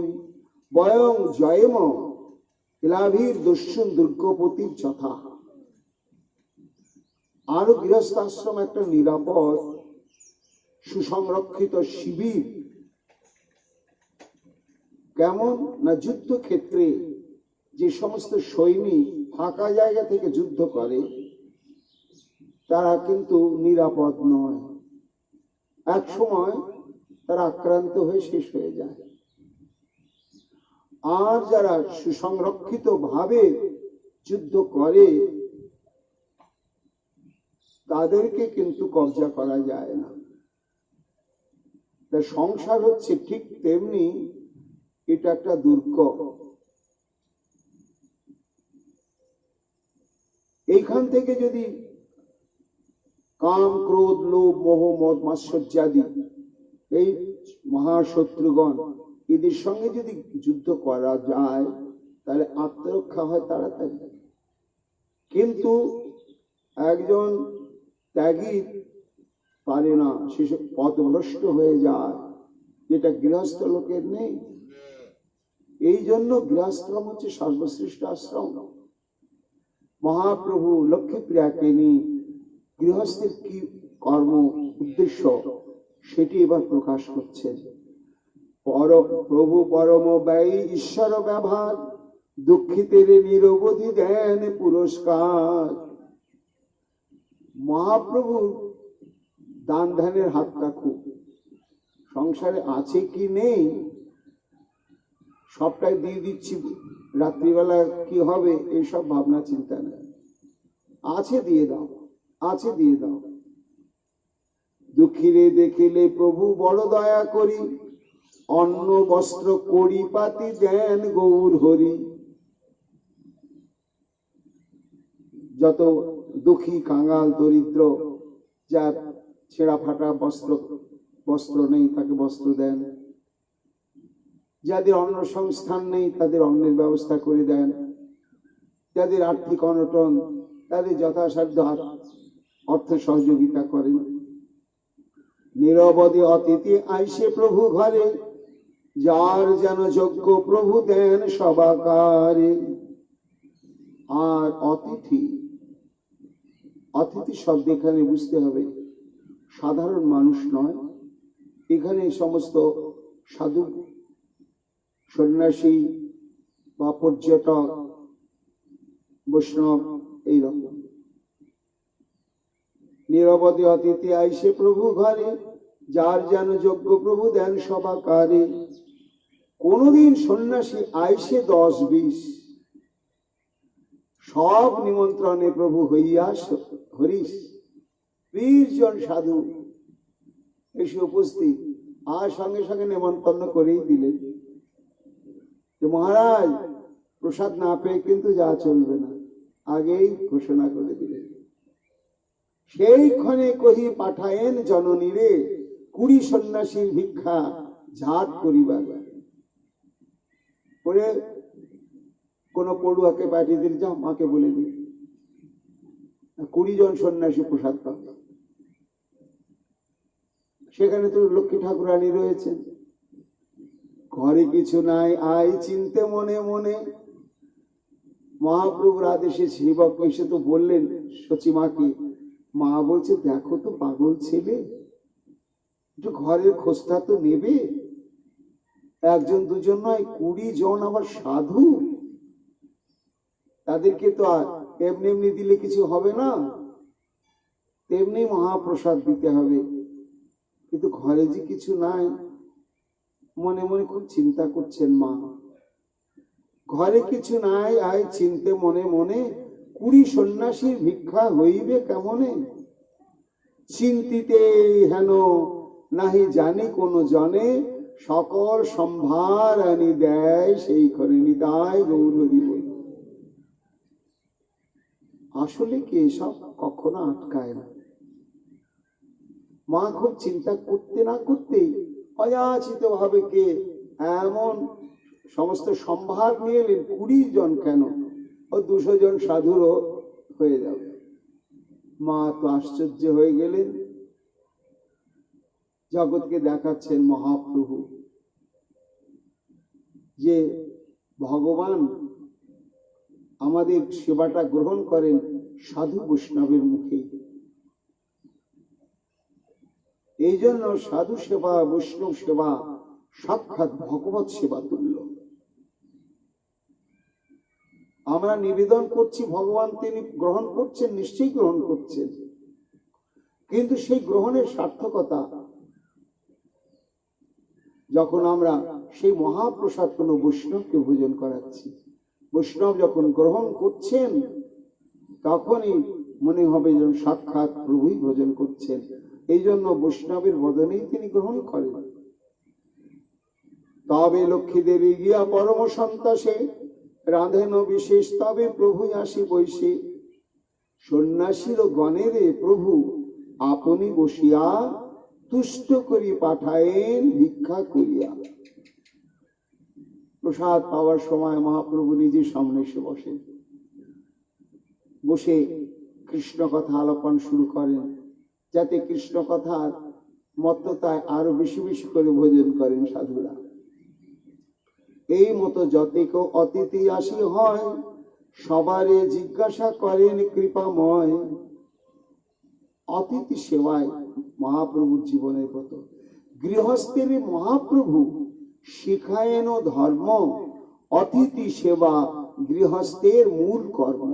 S1: বয়ং জয়ম ইলাভীর দুষ্যুন দুর্গপতির যথা। আরো গৃহস্থাশ্রম একটা নিরাপদ সুসংরক্ষিত শিবির। কেমন না, যুদ্ধক্ষেত্রে যে সমস্ত সৈনিক ফাঁকা জায়গা থেকে যুদ্ধ করে, তারা কিন্তু নিরাপদ নয়, এক সময় তারা আক্রান্ত হয়ে শেষ হয়ে যায়। আর যারা সুসংরক্ষিত ভাবে যুদ্ধ করে তাদেরকে কিন্তু কবজা করা যায় না। সংসার হচ্ছে ঠিক তেমনি, এটা একটা দুর্গ। এইখান থেকে যদি কাম, ক্রোধ, লোভ, মোহ, মদ, মাৎসর্যাদি এই মহাশত্রুগণ এদের সঙ্গে যদি যুদ্ধ করা যায় তাহলে আত্মরক্ষা হয় তাড়াতাড়ি। কিন্তু একজন ত্যাগী পারে না, সেসব পথভ্রষ্ট হয়ে যায়, যেটা গৃহস্থ লোকের নেই। এই জন্য গৃহস্থ্রম হচ্ছে সর্বশ্রেষ্ঠ আশ্রম। মহাপ্রভু লক্ষ্মীপ্রিয়াকে নিয়ে গৃহস্থের কি কর্ম উদ্দেশ্য সেটি এবার প্রকাশ করছেন। প্রভু পরম ব্যয়ী ঈশ্বর ব্যবহার, দুঃখিতের নিরবধি দেন পুরস্কার। মহাপ্রভু দান ধ্যানের হাত রাখুক, সংসারে আছে কি নেই সবটাই দিয়ে দিচ্ছি, রাত্রিবেলা কি হবে এইসব ভাবনা চিন্তা নেই। আছে দিয়ে দাও, আছে দিয়ে দাও। দুঃখীরে দেখিলে প্রভু বড় দয়া করি, অন্ন বস্ত্র করি পাতি দেন গৌর হরি। যত দুঃখী, কাঙ্গাল, দরিদ্র, যার ছেঁড়া ফাটা বস্ত্র নেই তাকে বস্ত্র দেন, যাদের অন্ন সংস্থান নেই তাদের অন্নের ব্যবস্থা করে দেন, যাদের আর্থিক অনটন তাদের যথাসাধ্য অর্থ সহযোগিতা করেন। নিরবধি অতিথি আইসে প্রভু ঘরে, যার যেন যোগ্য প্রভু দেন সবাকারে। আর অতিথি, অতিথি শব্দ এখানে বুঝতে হবে সাধারণ মানুষ নয়, এখানে সমস্ত সাধু, সন্ন্যাসী বা পর্যটক, বৈষ্ণব এইরকম। নিরবধি অতিথি আইসে প্রভু ঘরে, যার যেন যোগ্য প্রভু দেন সবাকারে। কোনদিন সন্ন্যাসী আইসে 10-20, সব নিমন্ত্রণে প্রভু হইয়া হরিশ। 20 জন সাধু এসে উপস্থিত, আর সঙ্গে সঙ্গে নিমন্ত্রণ করেই দিলেন যে মহারাজ প্রসাদ না পেয়ে কিন্তু যা চলবে না, আগেই ঘোষণা করে দিলেন। সেই ক্ষণে কহি পাঠায়েন জননীরে, 20 সন্ন্যাসীর ভিক্ষা ঝাট করিবার। পরে কোন পড়ুয়াকে পাঠিয়ে দিল, যা মাকে বলে দিল 20 জন সন্ন্যাসী প্রসাদ পাবে। সেখানে তো লক্ষ্মী ঠাকুরানী রয়েছেন। ঘরে কিছু নাই আই চিনতে মনে মনে, মহাপ্রভুর আদেশে সেবক এসে তো বললেন সচিমাকে, মা বলছে দেখো তো পাগল ছেলে, একটু ঘরের খোঁজটা তো নেবে। 1 2 নয়, 20 জন আবার সাধু, তাদেরকে তো আর এমনি এমনি দিলে কিছু হবে না, তেমনি মহাপ্রসাদ দিতে হবে। কিন্তু ঘরে যে কিছু নাই, মনে মনে খুব চিন্তা করছেন মা। ঘরে কিছু নাই আই চিনতে মনে মনে, 20 সন্ন্যাসীর ভিক্ষা হইবে কেমনে। চিন্তিতে হেন নাহি জানি কোন জনে, সকল সম্ভার আনি দেয় সেই ঘরে নিতাই গৌর হরি বল। আসলে কি এসব কখনো আটকায় না। মা খুব চিন্তা করতে না করতেই অযাচিত ভাবে কে এমন সমস্ত সম্ভার নিয়ে এলেন। 20 জন কেন, ও 200 জন সাধুরও হয়ে যাবে। মা তো আশ্চর্য হয়ে গেলেন। জগৎকে দেখাচ্ছেন মহাপ্রভু যে ভগবান আমাদের সেবাটা গ্রহণ করেন সাধু বৈষ্ণবের মুখে। এই জন্য সাধু সেবা, বৈষ্ণব সেবা সাক্ষাৎ ভগবত সেবা তুল্য। আমরা নিবেদন করছি, ভগবান তিনি গ্রহণ করছেন, নিশ্চয়ই গ্রহণ করছেন, কিন্তু সেই গ্রহণের সার্থকতা যখন আমরা সেই মহাপ্রসাদ কোনো বৈষ্ণবকে ভোজন করাচ্ছি। বৈষ্ণব যখন গ্রহণ করছেন তখনই মনে হবে যেন সাক্ষাৎ প্রভুই ভোজন করছেন। এই জন্য বৈষ্ণবের বদনেই তিনি গ্রহণ করেন। তবে লক্ষ্মী দেবী গিয়া পরম সন্তোষে রাধেন বিশেষ, তবে প্রভুই আসি বৈশে। সন্ন্যাসীর গণেরে প্রভু আপনি বসিয়া তুষ্ট করি পাঠায়েন ভিক্ষা করিয়া। প্রসাদ পাওয়ার সময় মহাপ্রভু নিজে সামনে এসে বসেন, বসে কৃষ্ণ কথা আলাপন শুরু করেন, যাতে কৃষ্ণ কথার মত্ততায় আরো বেশি বেশি করে ভোজন করেন সাধুরা। এই মতো যত কেউ অতিথি আসি হয়, সবারে জিজ্ঞাসা করেন কৃপাময়। অতিথি সেবায় মহাপ্রভুর জীবনের ব্রত। গৃহস্থের মহাপ্রভু শিখায়েন ধর্ম, অতিথি সেবা গৃহস্থের মূল কর্ম।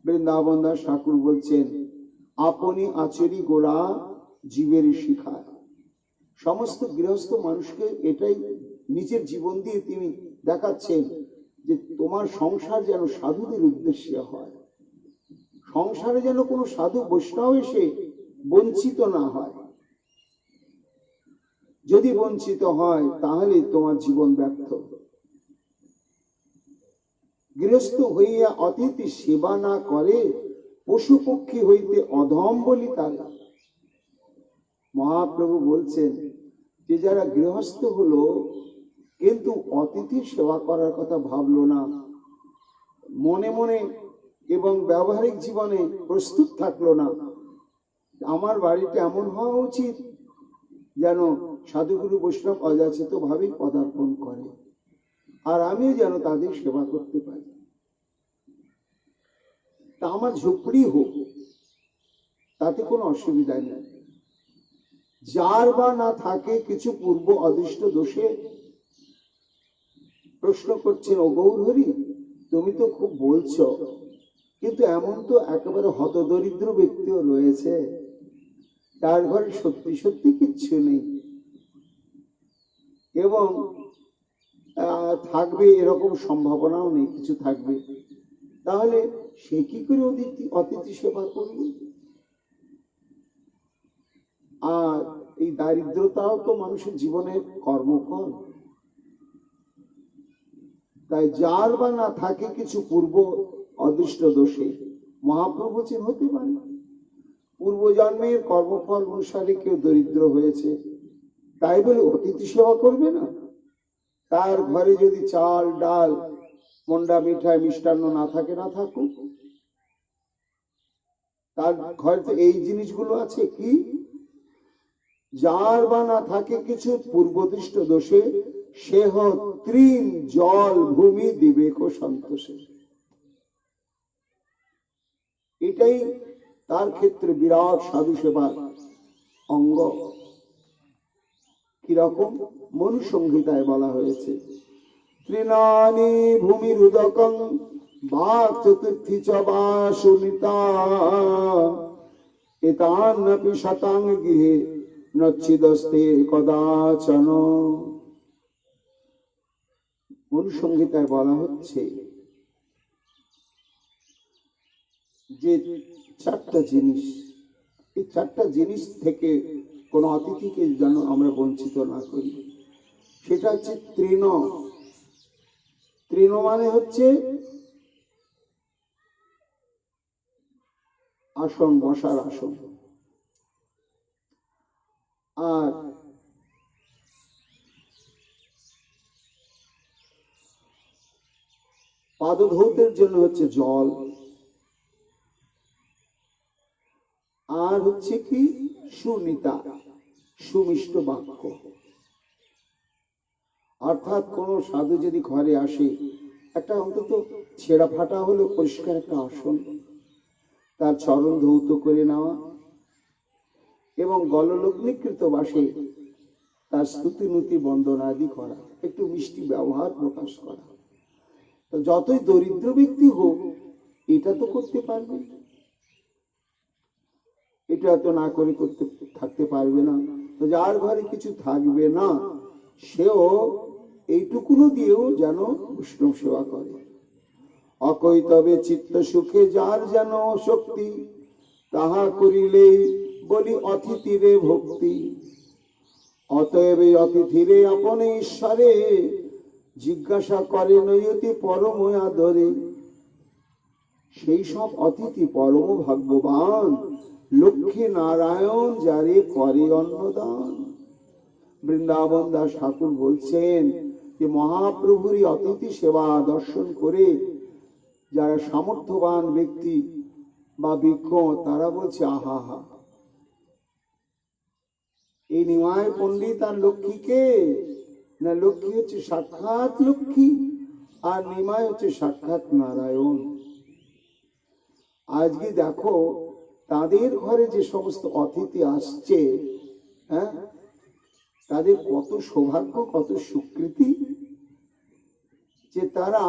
S1: বৃন্দাবন দাস ঠাকুর বলছেন, আপনি আচরি গোড়া জীবের শিখায়। সমস্ত গৃহস্থ মানুষকে এটাই নিজের জীবন দিয়ে তিনি দেখাচ্ছেন যে তোমার সংসার যেন সাধুদের উদ্দেশ্যে হয়, সংসারে যেন কোনো সাধু বৈষ্ণব এসে বঞ্চিত না হয়। যদি বঞ্চিত হয় তাহলে তোমার জীবন ব্যর্থ। গৃহস্থ হইয়া অতিথি সেবা না করে, পশু পক্ষী হইতে অধম বলি তারা। মহাপ্রভু বলছেন যে যারা গৃহস্থ হলো কিন্তু অতিথির সেবা করার কথা ভাবলো না, মনে মনে এবং ব্যবহারিক জীবনে প্রস্তুত থাকলো না, আমার বাড়িতে এমন হওয়া উচিত যেন সাধুগুরু বৈষ্ণব অযাচিত ভাবে পদার্পণ করে, আর আমিও যেন তাদের সেবা করতে পারি। তা আমার ঝুপড়ি হোক, তাতে কোনো অসুবিধা নেই। যার বা না থাকে কিছু পূর্ব অদৃষ্ট দোষে। প্রশ্ন করছেন, ও গৌরহরি, তুমি তো খুব বলছো, কিন্তু এমন তো একেবারে হতদরিদ্র ব্যক্তিও রয়েছে, তার ঘরে সত্যি সত্যি কিচ্ছু নেই এবং থাকবে এরকম সম্ভাবনাও নেই, কিছু থাকবে, তাহলে সে কি করে অতিথি সেবা করবে? আর এই দারিদ্রতাও তো মানুষের জীবনের কর্মফল। তাই যার বা না থাকে কিছু পূর্ব অদৃষ্ট দোষে, মহাপ্রভু চিহ্ন হতে পারে পূর্বজন্মের কর্মফল অনুসারে কেউ দরিদ্র হয়েছে, তাই বলে অতিথি সেবা করবে না? তার ঘরে যদি চাল ডাল মন্ডা মিঠাই মিষ্টান্ন না থাকে, না থাকুক, তার ঘরে তো এই জিনিসগুলো আছে। কি? যার বা না থাকে কিছু পূর্বদৃষ্ট দোষে, সে তৃণ জল ভূমি দিবেক সন্তোষে। এটাই তার ক্ষেত্রে বিরাট সাধু সেবার অঙ্গ। কিরকম? মনু সংহিতায় বলা হয়েছে, তৃণানি ভূমির উদকং বাক চতুর্থী চ বা সুনিতা এতান্নপি শতাং গৃহে নচ্ছিদস্তে কদাচন। মনু সংহিতায় বলা হচ্ছে যে চারটা জিনিস, এই চারটা জিনিস থেকে কোন অতিথিকে যেন আমরা বঞ্চিত না করি। সেটা হচ্ছে তৃণ। তৃণ মানে হচ্ছে আসন, বসার আসন। আর পাদধৌতের জন্য হচ্ছে জল। আর হচ্ছে কি? সুনিতা, সুমিষ্ট বাক্য। অর্থাৎ কোন সাধু যদি ঘরে আসে, একটা অন্তত ছেঁড়া ফাটা হলো পরিষ্কার একটা আসন, তার চরণ ধৌত করে নেওয়া এবং গললগ্নিকৃত বাসে তার স্তুতি নুতি বন্দনাদি করা, একটু মিষ্টি ব্যবহার প্রকাশ করা। তো যতই দরিদ্র ব্যক্তি হোক, এটা তো করতে পারবে, এটা তো না করে করতে থাকতে পারবে না। তো যার ঘরে কিছু থাকবে না, সেও এইটুকুনো দিয়েও যেন বৈষ্ণব সেবা করে। অকৈতবে চিত্ত সুখে যার যেন শক্তি, তাহা করিলে বলি অতিথিরে ভক্তি। অতএব অতিথিরে আপনে ঈশ্বরে, জিজ্ঞাসা করে নয়তি পরম আদরে। সেই সব অতিথি পরম ভাগ্যবান, লক্ষ্মী নারায়ণ যারে করে অন্নদান। বৃন্দাবন দাস ঠাকুর বলছেন যে মহাপ্রভুরই অতিথি সেবা দর্শন করে যারা সামর্থ্যবান ব্যক্তি বা বিজ্ঞ, তারা বলছে আহা হা, এই নিমায় পণ্ডিত আর লক্ষ্মীকে না, লক্ষ্মী হচ্ছে সাক্ষাৎ লক্ষ্মী আর নিমায় হচ্ছে সাক্ষাৎ নারায়ণ। আজকে দেখো তাদের ঘরে যে সমস্ত অতিথি আসছে, হ্যাঁ, তাদের কত সৌভাগ্য, কত সুকৃতি যে তারা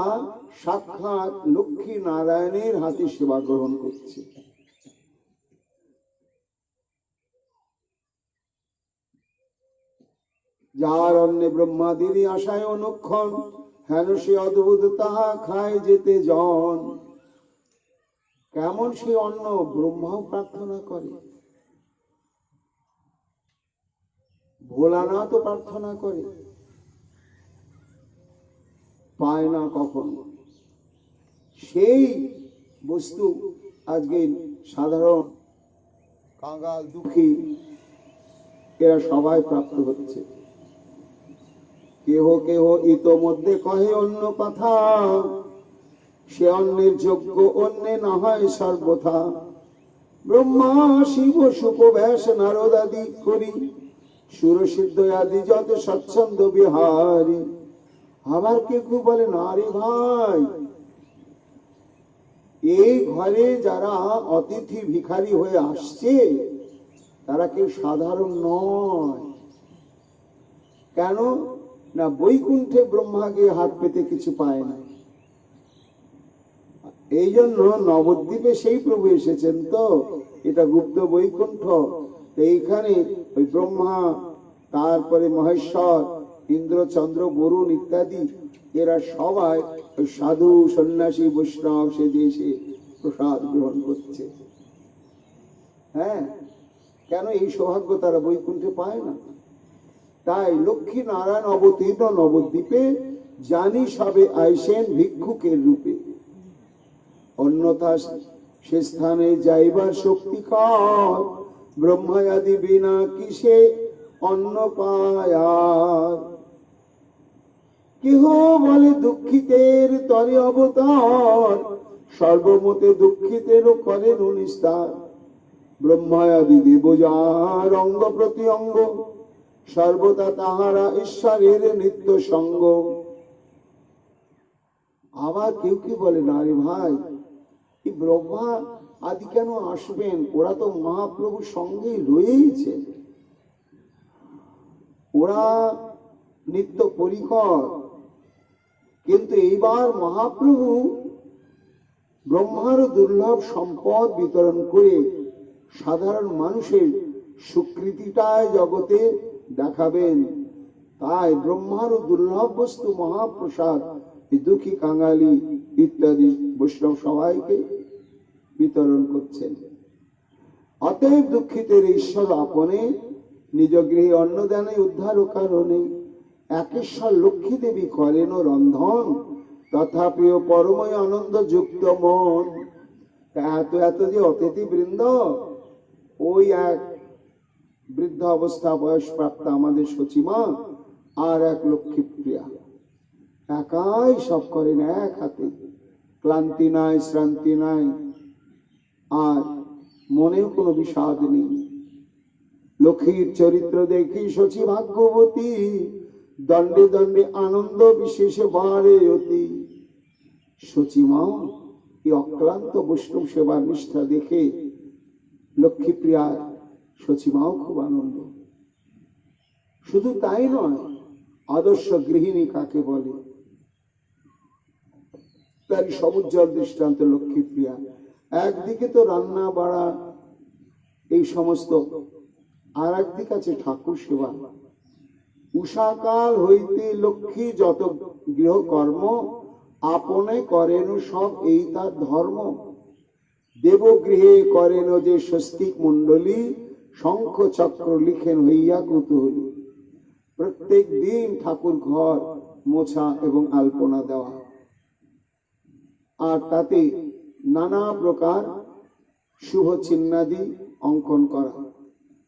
S1: সাক্ষাৎ লক্ষ্মী নারায়ণের হাতে সেবা গ্রহণ করছে। যার অন্নে ব্রহ্মাদিরই আশায় অনুক্ষণ, হেন সে অদ্ভুত তাহা খায় যেতে জন। কেমন সে অন্ন ব্রহ্মাও প্রার্থনা করে, ভোলানাথও প্রার্থনা করে, পায় না কখনো। সেই বস্তু আজকে সাধারণ কাঙ্গাল দুঃখী এরা সবাই প্রাপ্ত হচ্ছে। কেহ কেহ ইতোমধ্যে কহে অন্য কথা, সে অন্যের যোগ্য অন্যে না হয় সর্বথা। ব্রহ্মা শিব সুপব্যাস নারদ আদি করি, সুরসিদ্ধ আদি যত স্বচ্ছন্দ বিহারী। আবার কেউ কেউ বলে না রে ভাই, এই ঘরে যারা অতিথি ভিখারি হয়ে আসছে তারা কেউ সাধারণ নয়। কেন না, বৈকুণ্ঠে ব্রহ্মাকে হাত পেতে কিছু পায় না, এই জন্য নবদ্বীপে সেই প্রভু এসেছেন। তো এটা গুপ্ত বৈকুণ্ঠ, এইখানে ওই ব্রহ্মা, তারপরে মহেশ্বর, ইন্দ্র, চন্দ্র, বরুণ ইত্যাদি এরা সবাই ওই সাধু সন্ন্যাসী বৈষ্ণব সে দেশে প্রসাদ গ্রহণ করছে। হ্যাঁ, কেন এই সৌভাগ্য তারা বৈকুণ্ঠে পায় না? তাই লক্ষ্মী নারায়ণ অবতীর্ণ নবদ্বীপে, জানি সবে আইসেন ভিক্ষুকের রূপে। অন্যথা সে স্থানে যাইবার শক্তি কর, ব্রহ্মায়াদি বিনা কিসে অন্ন পায়ার। কেহ বলে দুঃখিতের তরে অবতার, সর্বমতে দুঃখিতেরও করেন নিস্তার। ব্রহ্মায়াদি দেব যার অঙ্গ প্রতি অঙ্গ, সর্বদা তাহারা ঈশ্বরের নিত্য সঙ্গ। আবার কেউ কি বলে না রে ভাই, এই ব্রহ্মা আদি কেন আসবেন? ওরা তো মহাপ্রভুর সঙ্গে রয়েছে, ওরা নিত্য পরিকর। কিন্তু এইবার মহাপ্রভু ব্রহ্মার দুর্লভ সম্পদ বিতরণ করে সাধারণ মানুষের স্বীকৃতিটাই জগতে দেখাবেন। তাই ব্রহ্মার দুর্লভ বস্তু মহাপ্রসাদ দুঃখী কাঙালি ইত্যাদি বৈষ্ণব সবাইকে বিতরণ করছেন। অতএব দুঃখিতের ঈশ্বর আপনে, নিজ গৃহে অন্নদানে উদ্ধার কারণে। একেশ্বর লক্ষ্মী দেবী করেন রন্ধন, তথাপিও পরময় আনন্দ যুক্ত মন। এত এত যে অতিথি বৃন্দ, ওই এক বৃদ্ধ অবস্থা বয়স প্রাপ্ত আমাদের সচিমা আর এক লক্ষ্মী প্রিয়া একাই সব করেন এক হাতে, ক্লান্তি নাই, শ্রান্তি নাই, আর মনেও কোনো বিষাদ নেই। লক্ষ্মীর চরিত্র দেখি শচী ভাগ্যবতী, দণ্ডে দণ্ডে আনন্দ বিশেষে বাড়ে অতি। সচিমাও এই অক্লান্ত বৈষ্ণব সেবার নিষ্ঠা দেখে লক্ষ্মীপ্রিয়া সচিমাও খুব আনন্দ। শুধু তাই নয়, আদর্শ গৃহিণী কাকে বলে তার সমুজ্জ্বল দৃষ্টান্ত লক্ষ্মীপ্রিয়া। একদিকে তো রান্না বাড়া এই সমস্ত, আর একদিক আছে ঠাকুর সেবা। উষাকাল হইতে লক্ষ্মী যত গৃহকর্ম, আপনে করেন সব এই তার ধর্ম। দেবগৃহে করেন যে স্বস্তিক মণ্ডলী, শঙ্খ চক্র লিখেন হইয়া কুতূহলী। প্রত্যেক দিন ঠাকুর ঘর মোছা এবং আলপনা দেওয়া, আর তাতে নানা প্রকার শুভ চিহ্নাদি অঙ্কন করা।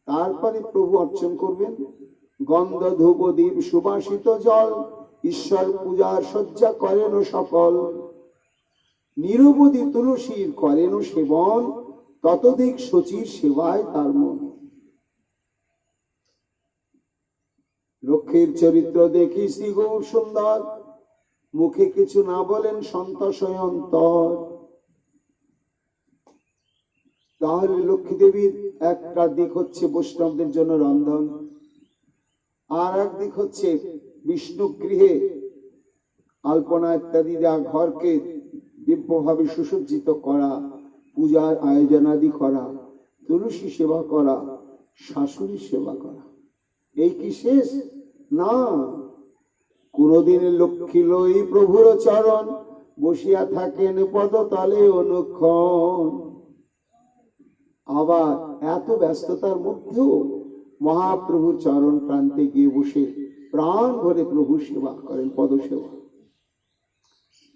S1: তারপরে প্রভু অর্চন করবেন। গন্ধ ধূপ দীপ সুবাসিত জল, ঈশ্বর পূজার সজ্জা করেন সকল। নিরবধি তুলসীর করেন সেবন, ততোধিক শচীর সেবায় তার মন। লক্ষ্মীর চরিত্র দেখি শ্রী গৌর সুন্দর, মুখে কিছু না বলেন সন্তোষয় অন্তর। তাহলে লক্ষ্মী দেবীর একটা দিক হচ্ছে বৈষ্ণবদের জন্য রন্ধন, আর এক দিক হচ্ছে বিষ্ণু গৃহে আলপনা ইত্যাদি দেওয়া, ঘরকে দিব্যভাবে সুসজ্জিত করা, পূজার আয়োজনাদি করা, তুলসী সেবা করা, শাশুড়ি সেবা করা। এই কি শেষ? না, কোনদিন লক্ষ্মী লই প্রভুর চরণ, বসিয়া থাকেন পদতলে অনুক্ষণ। আবার এত ব্যস্ততার মধ্যেও মহাপ্রভুর চরণ প্রান্তে গিয়ে বসে প্রাণ ভরে প্রভু সেবা করেন, পদ সেবা।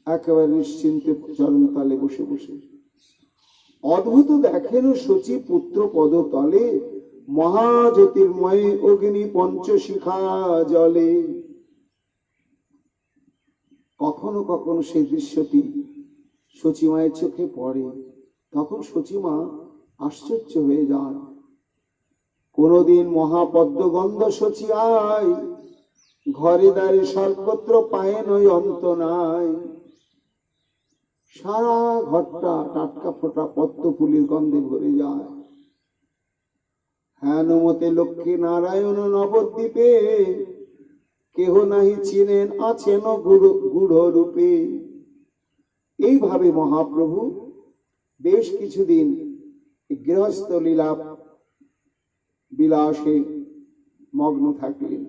S1: একেবারে নিশ্চিন্তে চরণ তলে বসে বসে অদ্ভুত দেখেন শচী পুত্র পদ তলে, মহাজ্যোতির্ময় অগ্নি পঞ্চশিখা জলে। কখনো কখনো সেই দৃশ্যটি শচীমায়ের চোখে পড়ে, তখন শচীমা আশ্চর্য হয়ে যান। কোনদিন মহাপদ্মগন্ধ শচী আয়, ঘরে দ্বারে সর্বত্র পায়েন ওই অন্ত নাই। সারা ঘরটা টাটকা ফোটা পদ্ম ফুলের গন্ধে ভরে যায়। হেন মতে লক্ষ্মী নারায়ণ নবদ্বীপে, কেহ নাহি চিনেন আছেন গূঢ় রূপে। এইভাবে মহাপ্রভু বেশ কিছুদিন গৃহস্থ লীলা বিলাসে মগ্ন থাকলেন।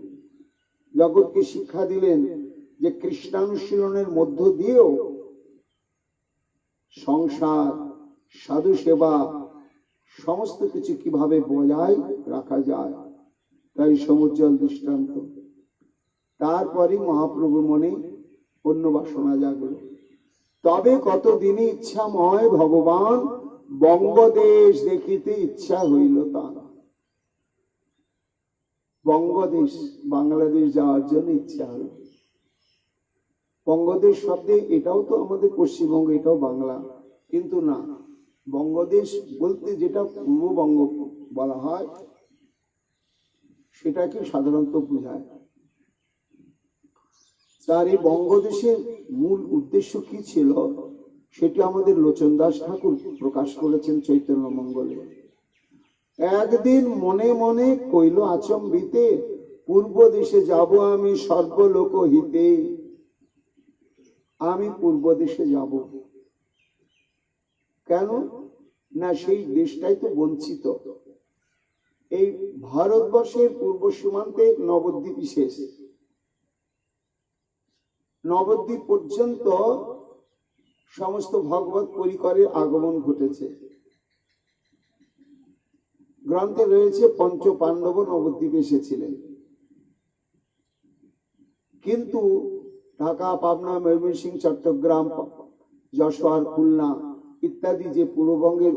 S1: জগৎকে শিক্ষা দিলেন যে কৃষ্ণানুশীলনের মধ্য দিয়েও সংসার, সাধু সেবা সমস্ত কিছু কিভাবে বজায় রাখা যায়, তাই সমুজ্জ্বল দৃষ্টান্ত। তারপরে মহাপ্রভুর মনে অন্য বাসনা জাগল। তবে কতদিনই ইচ্ছাময় ভগবান, বঙ্গদেশ দেখিতে ইচ্ছা হইল তার। বঙ্গদেশ, বাংলাদেশ যাওয়ার জন্য ইচ্ছা হল। বঙ্গদেশ শব্দে এটাও তো আমাদের পশ্চিমবঙ্গ, এটাও বাংলা, কিন্তু না, বঙ্গদেশ বলতে যেটা পূর্ববঙ্গ বলা হয় সেটাকে সাধারণত বোঝায়। তার এই বঙ্গদেশের মূল উদ্দেশ্য কি ছিল সেটি আমাদের লোচন দাস ঠাকুর প্রকাশ করেছেন চৈতন্য মঙ্গলে। একদিন মনে মনে কইল আচম্বিতে, পূর্ব দেশে যাব আমি সর্বলোক হিতে। আমি পূর্ব দেশে যাব কেন? না, সেই দেশটাই তো বঞ্চিত। এই ভারতবর্ষের পূর্ব সীমান্তে নবদ্বীপ শেষ। নবদ্বীপ পর্যন্ত সমস্ত ভগবত পরিকরের আগমন ঘটেছে। গ্রন্থে রয়েছে পঞ্চ পাণ্ডব নবদ্বীপে এসেছিলেন, কিন্তু ঢাকা, পাবনা, ময়মনসিংহ, চট্টগ্রাম, যশোর, খুলনা ইত্যাদি যে পূর্ববঙ্গের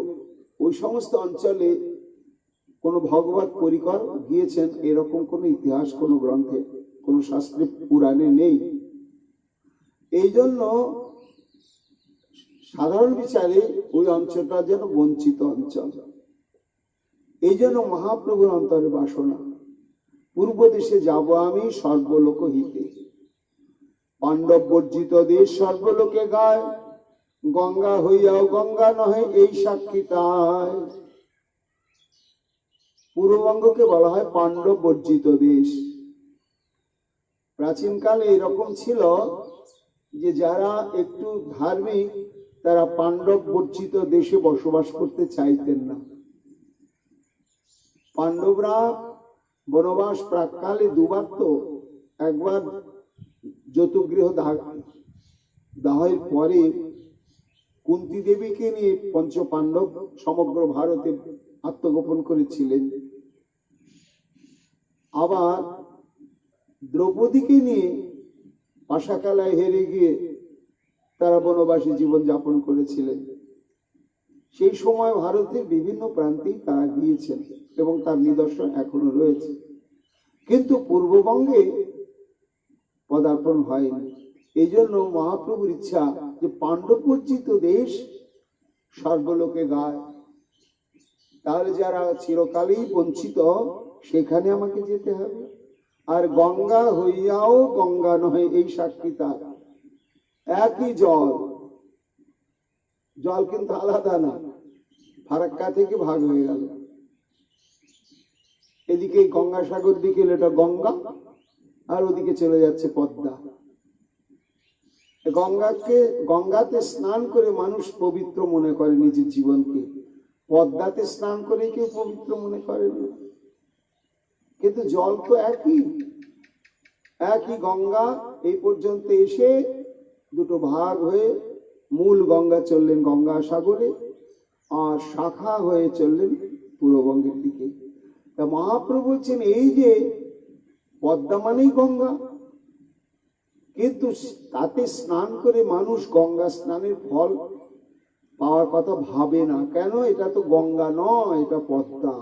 S1: ওই সমস্ত অঞ্চলে কোন ভগবত পরিকর গিয়েছেন এরকম কোন ইতিহাস কোন গ্রন্থে, কোন শাস্ত্রে, পুরাণে নেই। এই জন্য সাধারণ বিচারে ওই অঞ্চলটা যেন বঞ্চিত অঞ্চল। এই জন্য মহাপ্রভুর অন্তরে বাসনা, পূর্ব দেশে যাব আমি সর্বলোক হিতে। পাণ্ডব বর্জিত দেশ সর্বলোকে গায়, গঙ্গা হইয়াও গঙ্গা নহে এই সাক্ষী তাই। পূর্ববঙ্গকে বলা হয় পাণ্ডব বর্জিত দেশ। প্রাচীনকালে এরকম ছিল যে যারা একটু ধার্মিক তারা পাণ্ডব বর্জিত দেশে বসবাস করতে চাইতেন না। পাণ্ডবরা বনবাস প্রাককালে দুবার তো একবার যতুগৃহ দাহের পরে কুন্তী দেবীকে নিয়ে পঞ্চ পাণ্ডব সমগ্র ভারতে আত্মগোপন করেছিলেন। আবার দ্রৌপদীকে নিয়ে পাশাকালায় হেরে গিয়ে তারা বনবাসী জীবন যাপন করেছিলেন। সেই সময় ভারতের বিভিন্ন প্রান্তেই তারা গিয়েছেন এবং তার নিদর্শন এখনো রয়েছে, কিন্তু পূর্ববঙ্গে পদার্পণ হয়নি। এই জন্য মহাপ্রভুর ইচ্ছা যে পাণ্ডবর্জিত দেশ স্বর্গলোকে গায়, তাহলে যারা চিরকালেই বঞ্চিত সেখানে আমাকে যেতে হবে। আর গঙ্গা হইয়াও গঙ্গা নয়, এই সাক্ষী তার। একই জল, জল কিন্তু আলাদা না, ফারাক্কা থেকে ভাগ হয়ে গেল। এদিকে গঙ্গাসাগর দিকে এলো এটা গঙ্গা, আর ওদিকে চলে যাচ্ছে পদ্মা। গঙ্গাতে স্নান করে মানুষ পবিত্র মনে করে নিজের জীবনকে, পদ্মাতে স্নান করে কেউ পবিত্র মনে করে না। কিন্তু জল তো একই গঙ্গা। এই পর্যন্ত এসে দুটো ভাগ হয়ে মূল গঙ্গা চললেন গঙ্গাসাগরে, আর শাখা হয়ে চললেন পূর্ববঙ্গের দিকে। তা মহাপ্রভু বলছেন এই যে পদ্মা মানেই গঙ্গা, কিন্তু তাতে স্নান করে মানুষ গঙ্গা স্নানের ফল পাওয়ার কথা ভাবে না। কেন? এটা তো গঙ্গা নয়, এটা পদ্মা।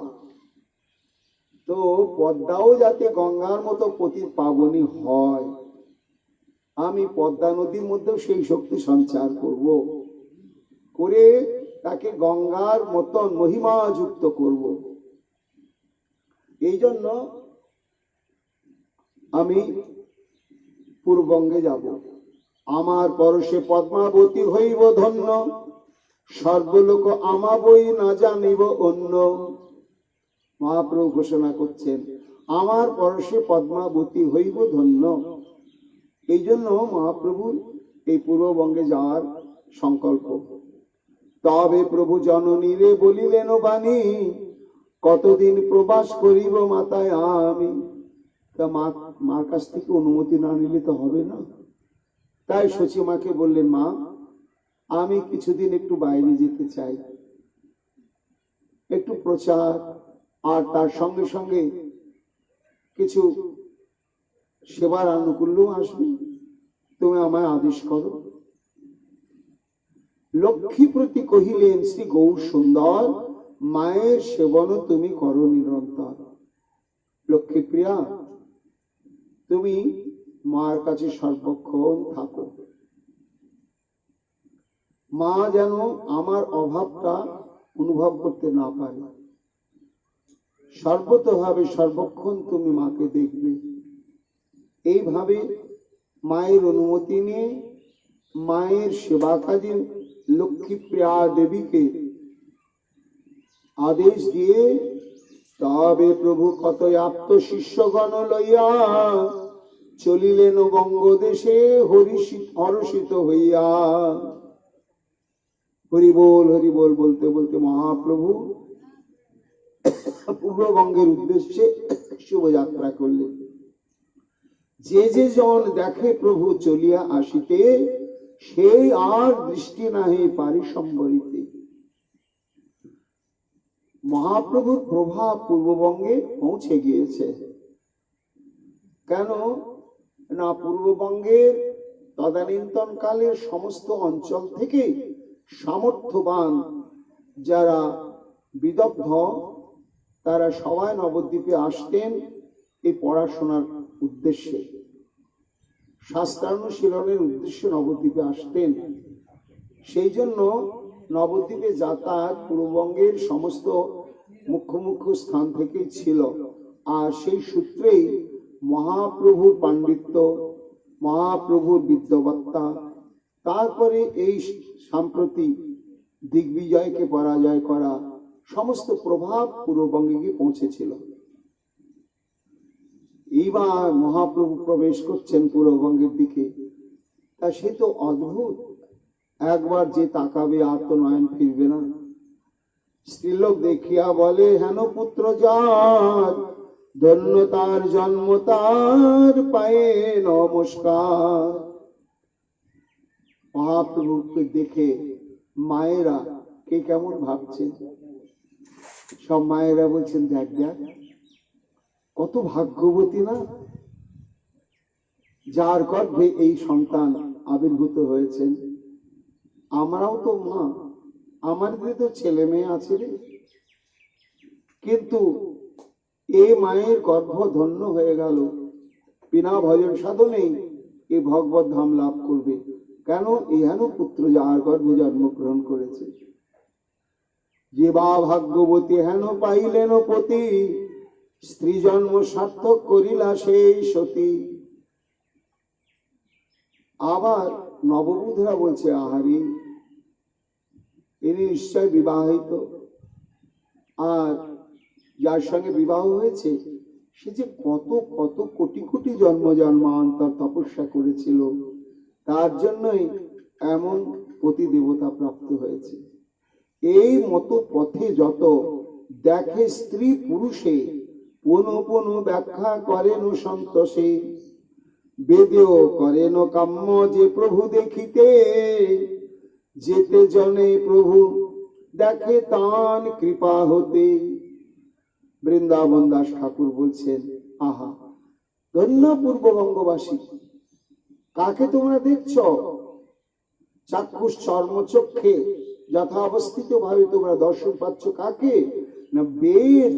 S1: তো পদ্মাও যাতে গঙ্গার মতো পতিত পাবনী হয়, আমি পদ্মা নদীর মধ্যেও সেই শক্তি সঞ্চার করব, করে তাকে গঙ্গার মতন মহিমা যুক্ত করব। এই জন্য আমি পূর্ববঙ্গে যাব। আমার পরশে পদ্মাবতী হইব ধন্য, সর্বলোক আমাবই না জানিব অন্য। মহাপ্রভু ঘোষণা করছেন আমার পরশে পদ্মাবতী হইব ধন্য। এই জন্য মহাপ্রভুর এই পূর্ববঙ্গে যাওয়ার সংকল্প। তবে প্রভু জননীরে বলিলেন বাণী, কতদিন প্রবাস করিব মাতায় আমি। তা মার কাছ থেকে অনুমতি না নিলে তো হবে না। তাই সচিমাকে বললেন, মা আমি কিছুদিন একটু বাইরে যেতে চাই, একটু প্রচার আর তার সঙ্গে সঙ্গে কিছু সেবার আনুকূল্য আসবে, তুমি আমায় আদেশ করো। লক্ষ্মীপ্রতি কহিলেন, শ্রী গৌর সুন্দর, মায়ের সেবন তুমি করো নিরন্তর। লক্ষ্মীপ্রিয়া, তুমি মার কাছে সর্বক্ষণ থাকো। মা যেন আমার অভাবটা অনুভব করতে না পারে। সর্বতভাবে সর্বক্ষণ তুমি মাকে দেখবে। এইভাবে মায়ের অনুমতি নিয়ে মায়ের সেবা কাজে লক্ষ্মীপ্রিয়া দেবীকে আদেশ দিয়ে, তবে প্রভু কত আপ্ত শিষ্যগণ লইয়া চলিলেন বঙ্গদেশে হর্ষিত হইয়া। হরিবোল হরিবোল বলতে বলতে মহাপ্রভু পূর্ববঙ্গের উদ্দেশ্যে শুভযাত্রা করলেন। যে যে জন দেখে প্রভু চলিয়া আসিতে, সেই আর দৃষ্টি নাহি পারিসম্বরিতে। মহাপ্রভুর প্রভাব পূর্ববঙ্গে পৌঁছে গিয়েছে। কেন না, পূর্ববঙ্গের তদানীন্তন কালের সমস্ত অঞ্চল থেকে সামর্থ্যবান যারা বিদগ্ধ, তারা সবাই নবদ্বীপে আসতেন এই পড়াশোনার উদ্দেশ্যে, শাস্ত্রানুশীলনের উদ্দেশ্যে নবদ্বীপে আসতেন। সেই জন্য নবদ্বীপে যাতায়াত পূর্ববঙ্গের সমস্ত মুখ্য মুখ্য স্থান থেকেই ছিল। আর সেই সূত্রেই মহাপ্রভুর পাণ্ডিত্য, মহাপ্রভুর বিদ্যাবত্তা, তারপরে এই সাম্প্রতি দিগ্বিজয়কে পরাজয় করা সমস্ত প্রভাব পূর্ববঙ্গে গিয়ে পৌঁছেছিল। এইবার মহাপ্রভু প্রবেশ করছেন পূর্ববঙ্গের দিকে, তা সে তো অদ্ভুত। একবার যে তাকাবে আর তো নয়ন ফিরবে না। স্ত্রীলোক দেখিয়া বলে, হেন পুত্র যার ধন্য তার জন্ম, তার পায়ে নমস্কার। মহাপ্রভুকে দেখে মায়েরা কে কেমন ভাবছেন? সব মায়েরা বলছেন, দেখ দেখ কত ভাগ্যবতী না, যার গর্ভে এই সন্তান আবির্ভূত হয়েছেন। আমরাও তো মা, আমাদের তো ছেলে মেয়ে আছে রে, কিন্তু এই মায়ের গর্ভ ধন্য হয়ে গেল, বিনা ভজন সাধনেই এই ভগবত ধাম লাভ করবে। কেন? ইহানো পুত্র যার গর্ভে জন্মগ্রহণ করেছে। যে বা ভাগ্যবতী হেন পাইলেন পতি, স্ত্রী জন্ম সার্থক করিলা সেই সতী। আবার নববধূরা বলছে, আহারি ইনি নিশ্চয় বিবাহিত, আর যার সঙ্গে বিবাহ হয়েছে সে যে কত কত কোটি কোটি জন্ম জন্মান্তর তপস্যা করেছিল, তার জন্যই এমন পতি দেবতা প্রাপ্ত হয়েছে। এই মতো পথে যত দেখে স্ত্রী পুরুষে, পুনঃ পুনঃ ব্যাখ্যা করেন সন্তোষে। বেদেও করেন কাম্য যে প্রভু দেখিতে, যেতে জনে প্রভু দেখে তান কৃপা হতে। বৃন্দাবন দাস ঠাকুর বলছেন, আহা ধন্য পূর্ববঙ্গবাসী, কাকে তোমরা দেখছ? চাক্ষুষ চর্মচক্ষে যথাবস্থিত ভাবে তোমরা দর্শন পাচ্ছ কাকে? না বেদ,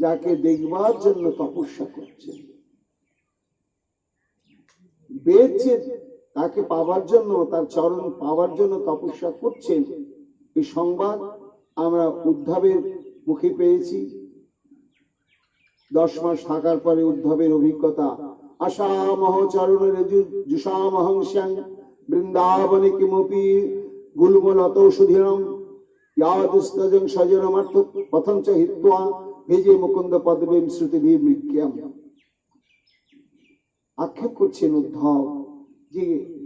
S1: যাকে দেখবার জন্য তপস্যা করছে। বেদ যে তাকে পাবার জন্য, তার চরণ পাবার জন্য তপস্যা করছেন, এই সংবাদ আমরা উদ্ধবের মুখে পেয়েছি। 10 মাস থাকার পরে উদ্ধবের অভিজ্ঞতা, আশামহ চরণের জুষামহংস্যাং বৃন্দাবনে কিমপি গুল্মলত সুধীরম ইয়াদুস্তজং সজনমার্থ পথঞ্চ হিত্বা ভেজে মুকুন্দ পদবীম শ্রুতিভি মৃগ্যাম। আক্ষেপ করছেন উদ্ধব যে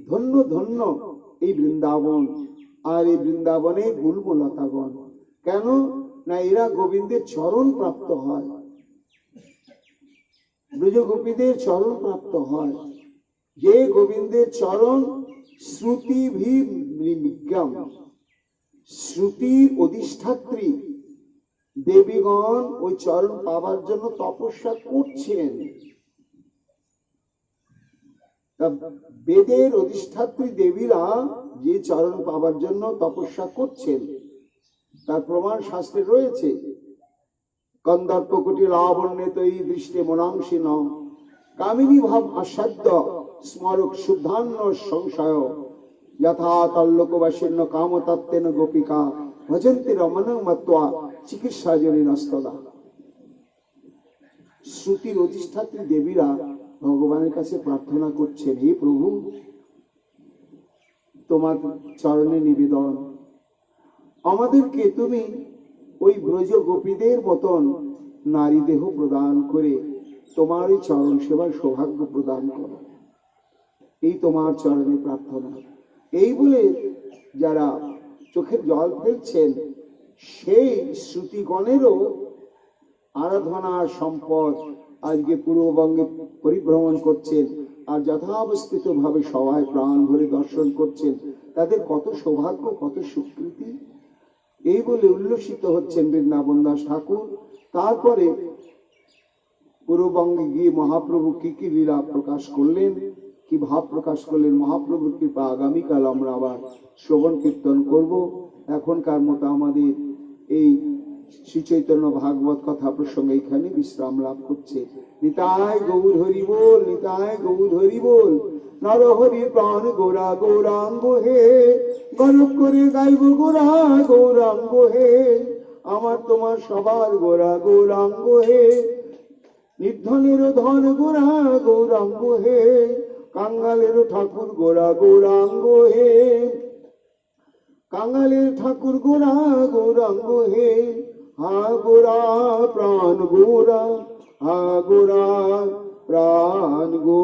S1: ধন্য ধন্য এই বৃন্দাবন, আর এই বৃন্দাবনে গুল্মলতাগণ। কেন? না এরা গোবিন্দের চরণ প্রাপ্ত হয়, ব্রজগোপীদের চরণ প্রাপ্ত হয়। যে গোবিন্দের চরণ শ্রুতিভিজ্ঞাম, শ্রুতির অধিষ্ঠাত্রী দেবীগণ ওই চরণ পাবার জন্য তপস্যা করছেন। বেদের অধিষ্ঠাত্রী দেবীরা যে চরণ পাবার জন্য তপস্যা করছেন, তার প্রমাণ শাস্ত্রে রয়েছে। কন্দর্প কুটি লাবণ্যে তৈ দৃষ্টে মনাংশী ন কামিনী ভাব আসাধ্য স্মারক শুদ্ধান্ন সংশয় যথা তল্লোকবাসীর্ণ কামতত্ত্বেন গোপিকা ভজন্তি রমণং মত্ত্বা চিকিৎসা জনি নস্তদা। শ্রুতির অধিষ্ঠাত্রী দেবীরা ভগবানের কাছে প্রার্থনা করছেন, হে প্রভু, তোমার চরণে নিবেদন, আমাদেরকে তুমি ওই ব্রজ গোপীদের মতন নারী দেহ প্রদান করে তোমার ওই চরণ সেবার সৌভাগ্য প্রদান করো, এই তোমার চরণে প্রার্থনা। এই বলে যারা চোখের জল ফেলছেন, সেই শ্রুতিগণেরও আরাধনার সম্পদ আজকে পূর্ববঙ্গে পরিভ্রমণ করছেন, আর যথাবস্থিত ভাবে সবাই প্রাণ ভরে দর্শন করছেন। তাদের কত সৌভাগ্য, কত স্বীকৃতি, এই বলে উল্লসিত হচ্ছেন বৃন্দাবন দাস ঠাকুর। তারপরে পূর্ববঙ্গে গিয়ে মহাপ্রভু কি কি লীলা প্রকাশ করলেন, কি ভাব প্রকাশ করলেন, মহাপ্রভুর কৃপা আগামীকাল আমরা আবার শ্রবণ কীর্তন করব। এখনকার মতো আমাদের এই শ্রী চৈতন্য ভাগবত কথা প্রসঙ্গে এখানে বিশ্রাম লাভ করছে। নিতাই গৌর হরি বল, নিতাই গৌর হরি বল। নরহরি প্রাণ গোরা গৌরাঙ্গ হে, গরব করে গাইব গোরা গৌরাঙ্গ হে, আমার তোমার সবার গোরা গৌরাঙ্গ হে, নির্ধনের ধন গোরা গৌরাঙ্গ হে, কাঙ্গালের ঠাকুর গোরা গৌরাঙ্গ হে, কাঙ্গালের ঠাকুর গোরা গৌরাঙ্গ হে, হা গোরা প্রাণ গোরা, হা গোরা প্রাণ গো।